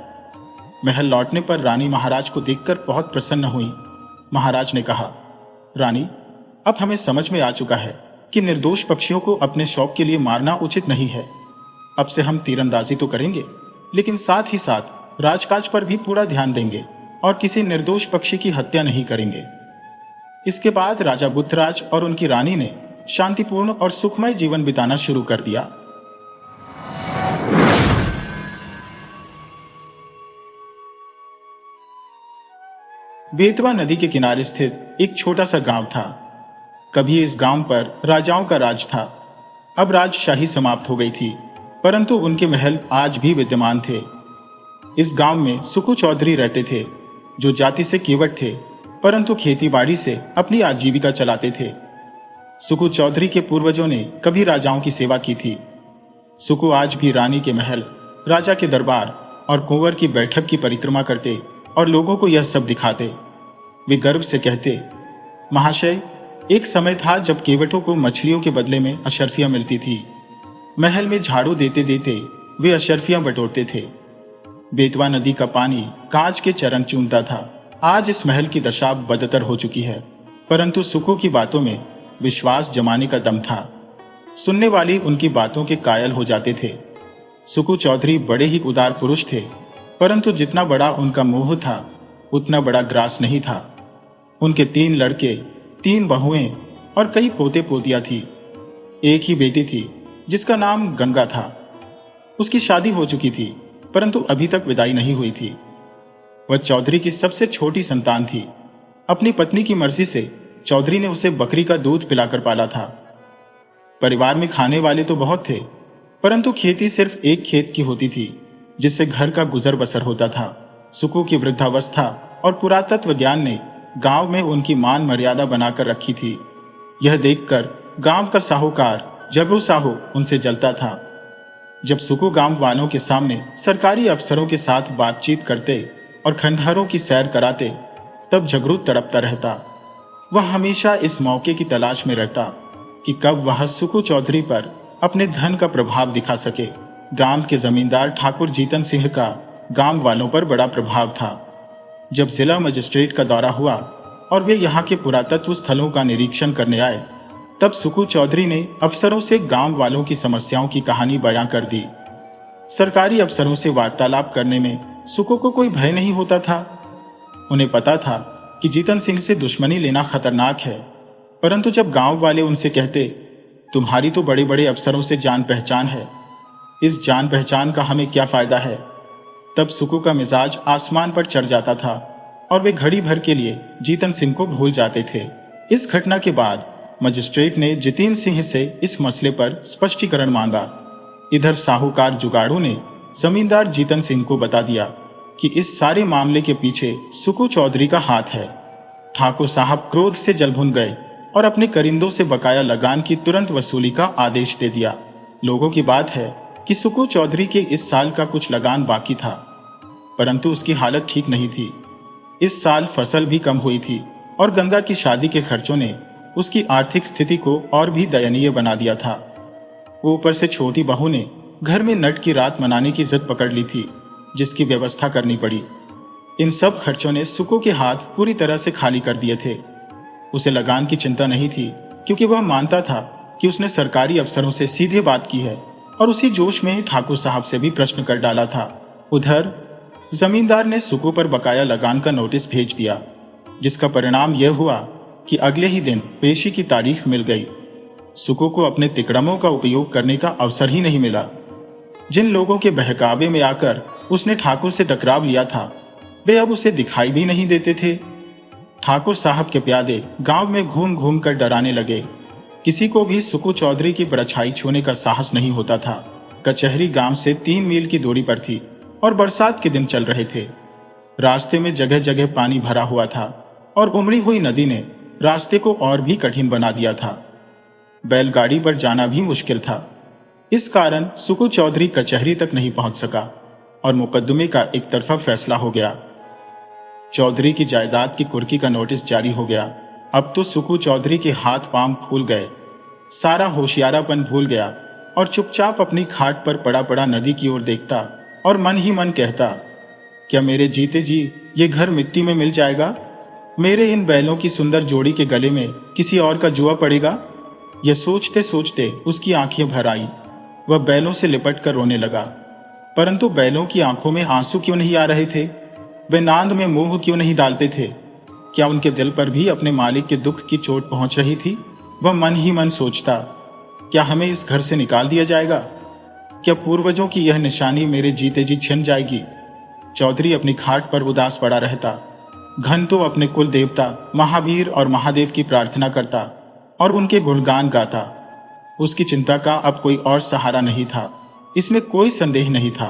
महल लौटने पर रानी महाराज को देखकर बहुत प्रसन्न हुई। महाराज ने कहा, रानी, अब हमें समझ में आ चुका है कि निर्दोष पक्षियों को अपने शौक के लिए मारना उचित नहीं है। अब से हम तीरंदाजी तो करेंगे, लेकिन साथ ही साथ राजकाज पर भी पूरा ध्यान देंगे और किसी निर्दोष पक्षी की हत्या नहीं करेंगे। इसके बाद राजा बुद्धराज और उनकी रानी ने शांतिपूर्ण और सुखमय जीवन बिताना शुरू कर दिया। बेतवा नदी के किनारे स्थित एक छोटा सा गांव था। कभी इस गांव पर राजाओं का राज था। अब राजशाही समाप्त हो गई थी, परंतु उनके महल आज भी विद्यमान थे। इस गांव में सुकू चौधरी रहते थे, जो जाति से केवट थे, परंतु खेतीबाड़ी से अपनी आजीविका चलाते थे। सुकू चौधरी के पूर्वजों ने कभी राजाओं की सेवा की थी। सुकू आज भी रानी के महल, राजा के दरबार और कुंवर की बैठक की परिक्रमा करते और लोगों को यह सब दिखाते। वे गर्व से कहते, महाशय, एक समय था जब केवटों को मछलियों के बदले में अशर्फियां मिलती थी। महल में झाड़ू देते देते वे अशर्फियां बटोरते थे। बेतवा नदी का पानी कांच के चरण चूमता था। आज इस महल की दशा बदतर हो चुकी है, परंतु सुकू की बातों में विश्वास जमाने का दम था। सुनने वाले उनकी बातों के कायल हो जाते थे। सुकू चौधरी बड़े ही उदार पुरुष थे, परंतु जितना बड़ा उनका मोह था, उतना बड़ा ग्रास नहीं था। उनके 3 लड़के, 3 बहुएं और कई पोते पोतियां थी। एक ही बेटी थी जिसका नाम गंगा था। उसकी शादी हो चुकी थी, परंतु अभी तक विदाई नहीं हुई थी। वह चौधरी की सबसे छोटी संतान थी। अपनी पत्नी की मर्जी से चौधरी ने उसे बकरी का दूध पिलाकर पाला था। परिवार में खाने वाले तो बहुत थे, परंतु खेती सिर्फ एक खेत की होती थी, जिससे घर का गुजर बसर होता था। सुकू की वृद्धावस्था और पुरातत्व ज्ञान ने गांव में उनकी मान मर्यादा बनाकर रखी थी। यह देखकर गांव का साहूकार जबरू साहू उनसे जलता था। जब सुकू गांव वालों के सामने सरकारी अफसरों के साथ बातचीत करते और खंडहरों की सैर कराते, तब झगरू तड़पता रहता। वह हमेशा इस मौके की तलाश में रहता कि कब वह सुकू चौधरी पर अपने धन का प्रभाव दिखा सके। गांव के जमींदार ठाकुर जीतन सिंह का गांव वालों पर बड़ा प्रभाव था। जब जिला मजिस्ट्रेट का दौरा हुआ और वे यहाँ के पुरातत्व स्थलों का निरीक्षण करने आए, तब सुकू चौधरी ने अफसरों से गांव वालों की समस्याओं की कहानी बयां कर दी। सरकारी अफसरों से वार्तालाप करने में सुकू को कोई भय नहीं होता था। उन्हें पता था कि जीतन सिंह से दुश्मनी लेना खतरनाक है, परंतु जब गांव वाले उनसे कहते, तुम्हारी तो बड़े बड़े अफसरों से जान पहचान है, इस जान पहचान का हमें क्या फायदा है, तब सुकू का मिजाज आसमान पर चढ़ जाता था। और वे घड़ी भर के लिए जीतन सिंह को भूल जाते थे। इस घटना के बाद मजिस्ट्रेट ने जितेन सिंह से इस मसले पर स्पष्टीकरण मांगा। इधर साहूकार जुगाड़ू ने जमींदार जीतन सिंह को बता दिया कि इस सारे मामले के पीछे सुकू चौधरी का हाथ है। ठाकुर साहब क्रोध से जल भुन गए और अपने करिंदों से बकाया लगान की तुरंत वसूली का आदेश दे दिया। लोगों की बात है कि सुकू चौधरी के इस साल का कुछ लगान बाकी था, परंतु उसकी हालत ठीक नहीं थी। इस साल फसल भी कम हुई थी और गंगा की शादी के खर्चों ने उसकी आर्थिक स्थिति को और भी दयनीय बना दिया था। ऊपर से छोटी बहू ने घर में नट की रात मनाने की जिद पकड़ ली थी, जिसकी व्यवस्था करनी पड़ी। इन सब खर्चों ने सुकू के हाथ पूरी तरह से खाली कर दिए थे। उसे लगान की चिंता नहीं थी, क्योंकि वह मानता था कि उसने सरकारी अफसरों से सीधे बात की है और उसी जोश में ठाकुर साहब से भी प्रश्न कर डाला था। उधर जमींदार ने सुकू पर बकाया लगान का नोटिस भेज दिया, जिसका परिणाम यह हुआ कि अगले ही दिन पेशी की तारीख मिल गई। सुकू को अपने तिकड़मों का उपयोग करने का अवसर ही नहीं मिला। जिन लोगों के बहकावे में आकर उसने ठाकुर से टकराव लिया था, वे अब उसे दिखाई भी नहीं देते थे। ठाकुर साहब के प्यादे गांव में घूम घूम कर डराने लगे। किसी को भी सुकू चौधरी की परछाई छूने का साहस नहीं होता था। कचहरी गांव से 3 मील की दूरी पर थी और बरसात के दिन चल रहे थे। रास्ते में जगह जगह पानी भरा हुआ था और उमड़ी हुई नदी ने रास्ते को और भी कठिन बना दिया था। बैलगाड़ी पर जाना भी मुश्किल था। इस कारण सुकू चौधरी कचहरी तक नहीं पहुंच सका और मुकदमे का एक तरफा फैसला हो गया। चौधरी की जायदाद की कुर्की का नोटिस जारी हो गया। अब तो सुकू चौधरी के हाथ पांव फूल गए, सारा होशियारापन भूल गया और चुपचाप अपनी खाट पर पड़ा पड़ा नदी की ओर देखता और मन ही मन कहता, क्या मेरे जीते जी ये घर मिट्टी में मिल जाएगा? मेरे इन बैलों की सुंदर जोड़ी के गले में किसी और का जुआ पड़ेगा? यह सोचते सोचते उसकी आंखें भर आई। वह बैलों से लिपट कर रोने लगा, परंतु बैलों की आंखों में आंसू क्यों नहीं आ रहे थे? वे नांद में मुंह क्यों नहीं डालते थे? क्या उनके दिल पर भी अपने मालिक के दुख की चोट पहुंच रही थी? वह मन ही मन सोचता, क्या हमें इस घर से निकाल दिया जाएगा? क्या पूर्वजों की यह निशानी मेरे जीते जी छिन जाएगी? चौधरी अपनी खाट पर उदास पड़ा रहता। घंटों अपने कुल देवता महावीर और महादेव की प्रार्थना करता और उनके गुणगान गाता। उसकी चिंता का अब कोई और सहारा नहीं था। इसमें कोई संदेह नहीं था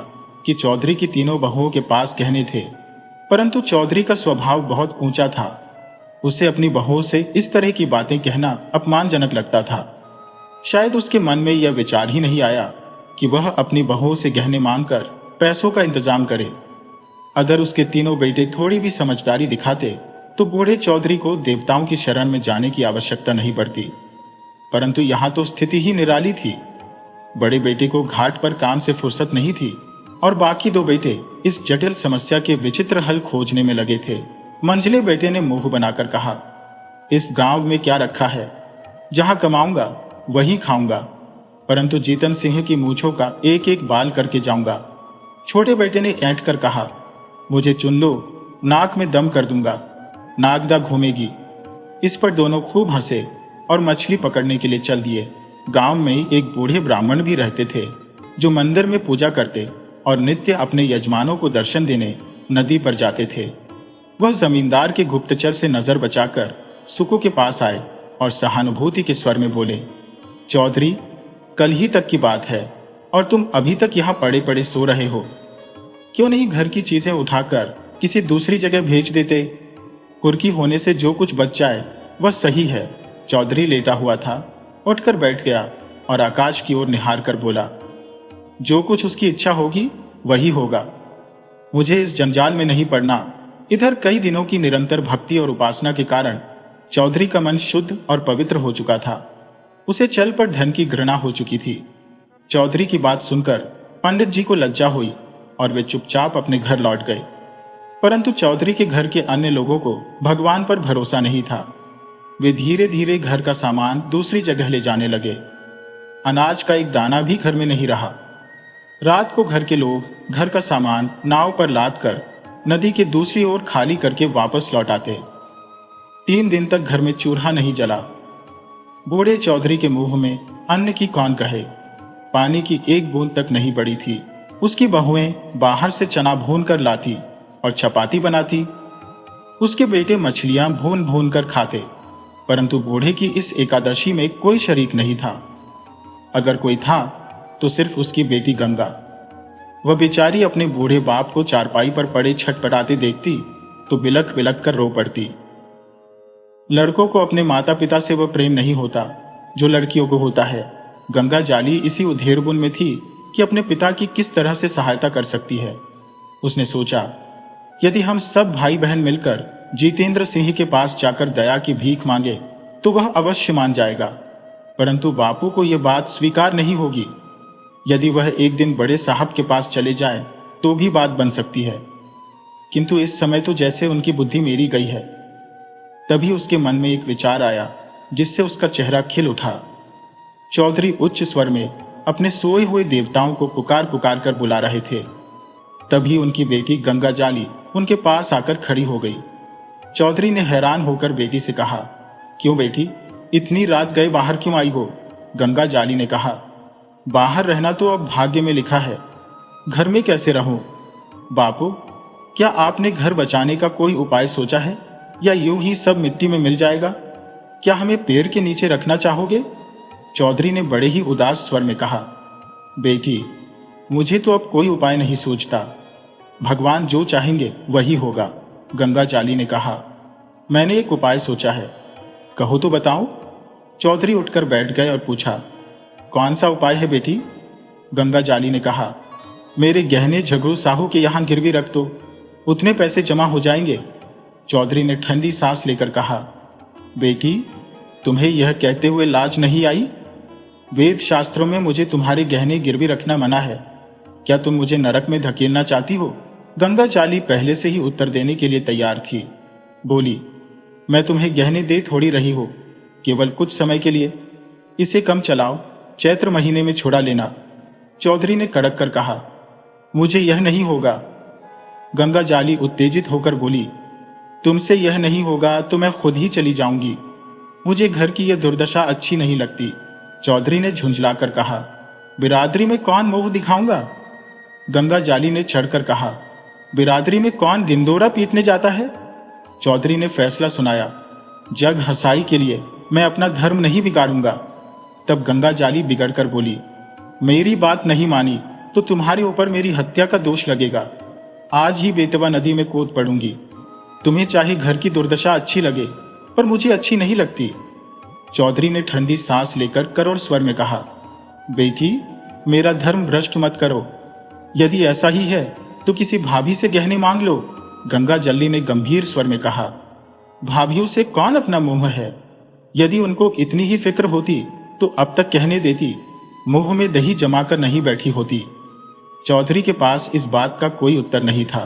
कि चौधरी की तीनों बहुओं के पास गहने थे, परंतु चौधरी का स्वभाव बहुत ऊंचा था। उसे अपनी बहुओं से इस तरह की बातें कहना अपमानजनक लगता था। शायद उसके मन में यह विचार ही नहीं आया कि वह अपनी बहुओं से गहने मांगकर पैसों का इंतजाम करे। अगर उसके तीनों बेटे थोड़ी भी समझदारी दिखाते तो बूढ़े चौधरी को देवताओं की शरण में जाने की आवश्यकता नहीं पड़ती, परंतु यहां तो स्थिति ही निराली थी। बड़े बेटे को घाट पर काम से फुर्सत नहीं थी और बाकी 2 बेटे इस जटिल समस्या के विचित्र हल खोजने में लगे थे। मंझले बेटे ने मुंह बनाकर कहा, इस गांव में क्या रखा है? जहां कमाऊंगा वहीं खाऊंगा, परंतु जीतन सिंह की मूंछों का एक एक बाल करके जाऊंगा। छोटे बेटे ने ऐंठ कर कहा, मुझे चुन लो, नाक में दम कर दूंगा, नागदा घूमेगी। इस पर दोनों खूब हंसे और मछली पकड़ने के लिए चल दिए। गांव में एक बूढ़े ब्राह्मण भी रहते थे, जो मंदिर में पूजा करते और नित्य अपने यजमानों को दर्शन देने नदी पर जाते थे। वह जमींदार के गुप्तचर से नजर बचाकर सुकू के पास आए और सहानुभूति के स्वर में बोले, चौधरी, कल ही तक की बात है और तुम अभी तक यहाँ पड़े पड़े सो रहे हो। क्यों नहीं घर की चीजें उठाकर किसी दूसरी जगह भेज देते? कुर्की होने से जो कुछ बच जाए वह सही है। चौधरी लेटा हुआ था, उठकर बैठ गया और आकाश की ओर निहार कर बोला, जो कुछ उसकी इच्छा होगी वही होगा। मुझे इस जंजाल में नहीं पड़ना। इधर कई दिनों की निरंतर भक्ति और उपासना के कारण चौधरी का मन शुद्ध और पवित्र हो चुका था। उसे चल पर धन की घृणा हो चुकी थी। चौधरी की बात सुनकर पंडित जी को लज्जा हुई और वे चुपचाप अपने घर लौट गए। परंतु चौधरी के घर के अन्य लोगों को भगवान पर भरोसा नहीं था। वे धीरे धीरे घर का सामान दूसरी जगह ले जाने लगे। अनाज का एक दाना भी घर में नहीं रहा। रात को घर के लोग घर का सामान नाव पर लाद कर नदी के दूसरी ओर खाली करके वापस लौट आते। 3 दिन तक घर में चूल्हा नहीं जला। बूढ़े चौधरी के मुंह में अन्न की कौन कहे, पानी की एक बूंद तक नहीं पड़ी थी। उसकी बहुएं बाहर से चना भून कर लाती और चपाती बनाती। उसके बेटे मछलियां भून भून कर खाते, परंतु बूढ़े की इस एकादशी में कोई शरीक नहीं था। अगर कोई था तो सिर्फ उसकी बेटी गंगा। वह बेचारी अपने बूढ़े बाप को चारपाई पर पड़े छटपटाते देखती तो बिलख बिलख कर रो पड़ती। लड़कों को अपने माता पिता से वह प्रेम नहीं होता जो लड़कियों को होता है। गंगा जाली इसी उधेड़बुन में थी कि अपने पिता की किस तरह से सहायता कर सकती है। उसने सोचा, यदि हम सब भाई बहन मिलकर जितेंद्र सिंह के पास जाकर दया की भीख मांगे तो वह अवश्य मान जाएगा, परंतु बापू को यह बात स्वीकार नहीं होगी। यदि वह एक दिन बड़े साहब के पास चले जाए तो भी बात बन सकती है, किंतु इस समय तो जैसे उनकी बुद्धि मेरी गई है। तभी उसके मन में एक विचार आया जिससे उसका चेहरा खिल उठा। चौधरी उच्च स्वर में अपने सोए हुए देवताओं को पुकार पुकार कर बुला रहे थे। तभी उनकी बेटी गंगा जाली उनके पास आकर खड़ी हो गई। चौधरी ने हैरान होकर बेटी से कहा, क्यों बेटी, इतनी रात गए बाहर क्यों आई हो? गंगा जाली ने कहा, बाहर रहना तो अब भाग्य में लिखा है, घर में कैसे रहूं? बापू, क्या आपने घर बचाने का कोई उपाय सोचा है या यूं ही सब मिट्टी में मिल जाएगा? क्या हमें पेड़ के नीचे रखना चाहोगे? चौधरी ने बड़े ही उदास स्वर में कहा, बेटी, मुझे तो अब कोई उपाय नहीं सूझता, भगवान जो चाहेंगे वही होगा। गंगा जाली ने कहा, मैंने एक उपाय सोचा है। कहो तो बताओ। चौधरी उठकर बैठ गए और पूछा, कौन सा उपाय है बेटी? गंगा जाली ने कहा, मेरे गहने झगड़ू साहू के यहां गिरवी रख दो, उतने पैसे जमा हो जाएंगे। चौधरी ने ठंडी सांस लेकर कहा, बेटी, तुम्हें यह कहते हुए लाज नहीं आई? वेद शास्त्रों में मुझे तुम्हारे गहने गिरवी रखना मना है। क्या तुम मुझे नरक में धकेलना चाहती हो? गंगा जाली पहले से ही उत्तर देने के लिए तैयार थी। बोली, मैं तुम्हें गहने दे थोड़ी रही हो, केवल कुछ समय के लिए। इसे कम चलाओ, चैत्र महीने में छुड़ा लेना। चौधरी ने कड़क कर कहा, मुझे यह नहीं होगा। गंगा जाली उत्तेजित होकर बोली, तुमसे यह नहीं होगा तो मैं खुद ही चली जाऊंगी। मुझे घर की यह दुर्दशा अच्छी नहीं लगती। चौधरी ने झुंझलाकर कहा, बिरादरी में कौन मोह दिखाऊंगा? गंगा जाली ने चढ़कर कहा, बिरादरी में कौन दिंदोरा पीटने जाता है? चौधरी ने फैसला सुनाया, जग हंसाई के लिए मैं अपना धर्म नहीं बिगाड़ूंगा। तब गंगा जाली बिगड़कर बोली, मेरी बात नहीं मानी तो तुम्हारे ऊपर मेरी हत्या का दोष लगेगा। आज ही बेतवा नदी में कूद पड़ूंगी। तुम्हें चाहे घर की दुर्दशा अच्छी लगे, पर मुझे अच्छी नहीं लगती। चौधरी ने ठंडी सांस लेकर करोड़ स्वर में कहा, बेटी, मेरा धर्म भ्रष्ट मत करो। यदि ऐसा ही है तो किसी भाभी से गहने मांग लो। गंगा जल्ली ने गंभीर स्वर में कहा, भाभियों से कौन अपना मुंह है? यदि उनको इतनी ही फिक्र होती तो अब तक कहने देती, मुंह में दही जमाकर नहीं बैठी होती। चौधरी के पास इस बात का कोई उत्तर नहीं था।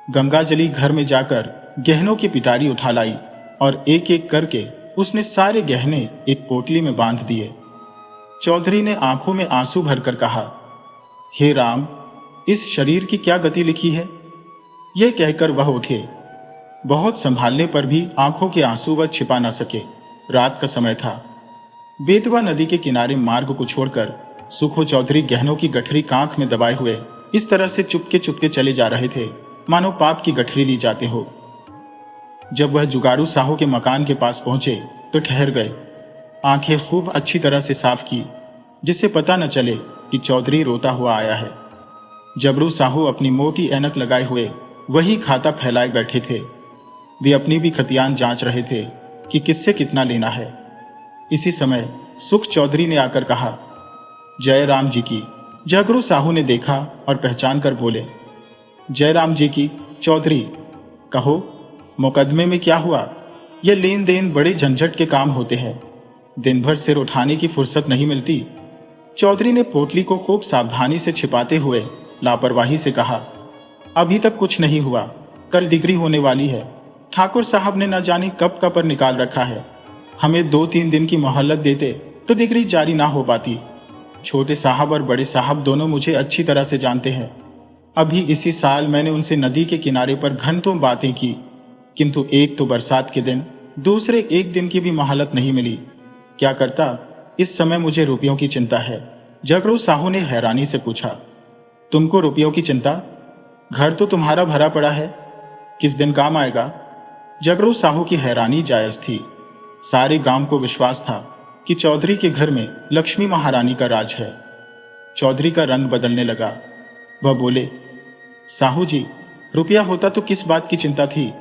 गंगाजली घर में जाकर गहनों की पिटारी उठा लाई और एक एक करके उसने सारे गहने एक पोटली में बांध दिए। चौधरी ने आंखों में आंसू भरकर कहा, हे राम, इस शरीर की क्या गति लिखी है? यह कहकर वह उठे। बहुत संभालने पर भी आंखों के आंसू वह छिपा न सके। रात का समय था। बेतवा नदी के किनारे मार्ग को छोड़कर सुखो चौधरी गहनों की गठरी कांख में दबाए हुए इस तरह से चुपके चुपके चले जा रहे थे मानो पाप की गठरी ली जाते हो। जब वह जुगाड़ू साहू के मकान के पास पहुंचे तो ठहर गए। आंखें खूब अच्छी तरह से साफ की जिससे पता न चले कि चौधरी रोता हुआ आया है। जबरू साहू अपनी मोटी ऐनक लगाए हुए वही खाता फैलाए बैठे थे। वे अपनी भी खतियान जांच रहे थे कि किससे कितना लेना है। इसी समय सुख चौधरी ने आकर कहा, जय राम जी की। जगरू साहू ने देखा और पहचान कर बोले, जय राम जी की चौधरी। कहो, मुकदमे में क्या हुआ? यह लेन देन बड़े झंझट के काम होते हैं, दिन भर सिर उठाने की फुर्सत नहीं मिलती। चौधरी ने पोटली को खूब सावधानी से छिपाते हुए लापरवाही से कहा, अभी तक कुछ नहीं हुआ, कल डिग्री होने वाली है। ठाकुर साहब ने न जाने कब का पर निकाल रखा है। हमें 2-3 दिन की मोहलत देते तो डिग्री जारी ना हो पाती। छोटे साहब और बड़े साहब दोनों मुझे अच्छी तरह से जानते हैं। अभी इसी साल मैंने उनसे नदी के किनारे पर घंटों बातें की, किंतु एक तो बरसात के दिन, दूसरे एक दिन की भी मोहलत नहीं मिली। क्या करता? इस समय मुझे रुपयों की चिंता है। जगरू साहू ने हैरानी से पूछा, तुमको रुपयों की चिंता? घर तो तुम्हारा भरा पड़ा है, किस दिन काम आएगा? जगरू साहू की हैरानी जायज थी। सारे गांव को विश्वास था कि चौधरी के घर में लक्ष्मी महारानी का राज है। चौधरी का रंग बदलने लगा। वह बोले, साहू जी, रुपया होता तो किस बात की चिंता थी?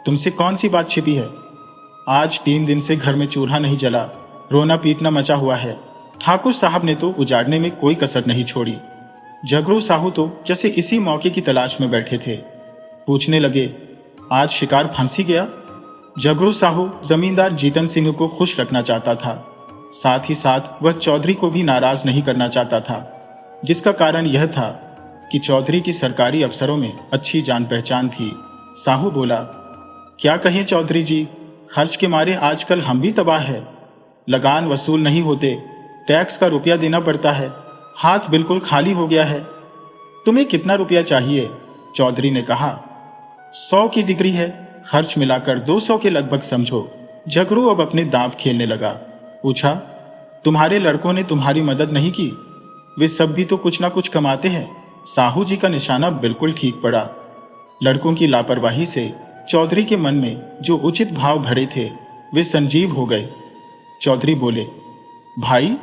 तुमसे कौन सी बात छिपी है? आज 3 दिन से घर में चूल्हा नहीं जला, रोना पीटना मचा हुआ है। ठाकुर साहब ने तो उजाड़ने में कोई कसर नहीं छोड़ी। जगरू साहू तो जैसे इसी मौके की तलाश में बैठे थे। पूछने लगे, आज शिकार फंस ही गया? जगरू साहू जमींदार जीतन सिंह को खुश रखना चाहता था, साथ ही साथ वह चौधरी को भी नाराज नहीं करना चाहता था, जिसका कारण यह था कि चौधरी की सरकारी अफसरों में अच्छी जान पहचान थी। साहू बोला, क्या कहें चौधरी जी, खर्च के मारे आजकल हम भी तबाह है। लगान वसूल नहीं होते, टैक्स का रुपया देना पड़ता है, हाथ बिल्कुल खाली हो गया है। तुम्हें कितना रुपया चाहिए? चौधरी ने कहा। 100 की डिग्री है, खर्च मिलाकर 200 के लगभग समझो। जगरू अब अपने दांव खेलने लगा। पूछा, तुम्हारे लड़कों ने तुम्हारी मदद नहीं की? वे सब भी तो कुछ ना कुछ कमाते हैं। साहू जी का निशाना बिल्कुल ठीक पड़ा। लड़कों की लापरवाही से चौधरी के मन में जो उचित भाव भरे थे वे संजीव हो गए। चौधरी बोले, भाई,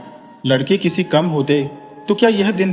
लड़के किसी कम होते तो क्या यह दिन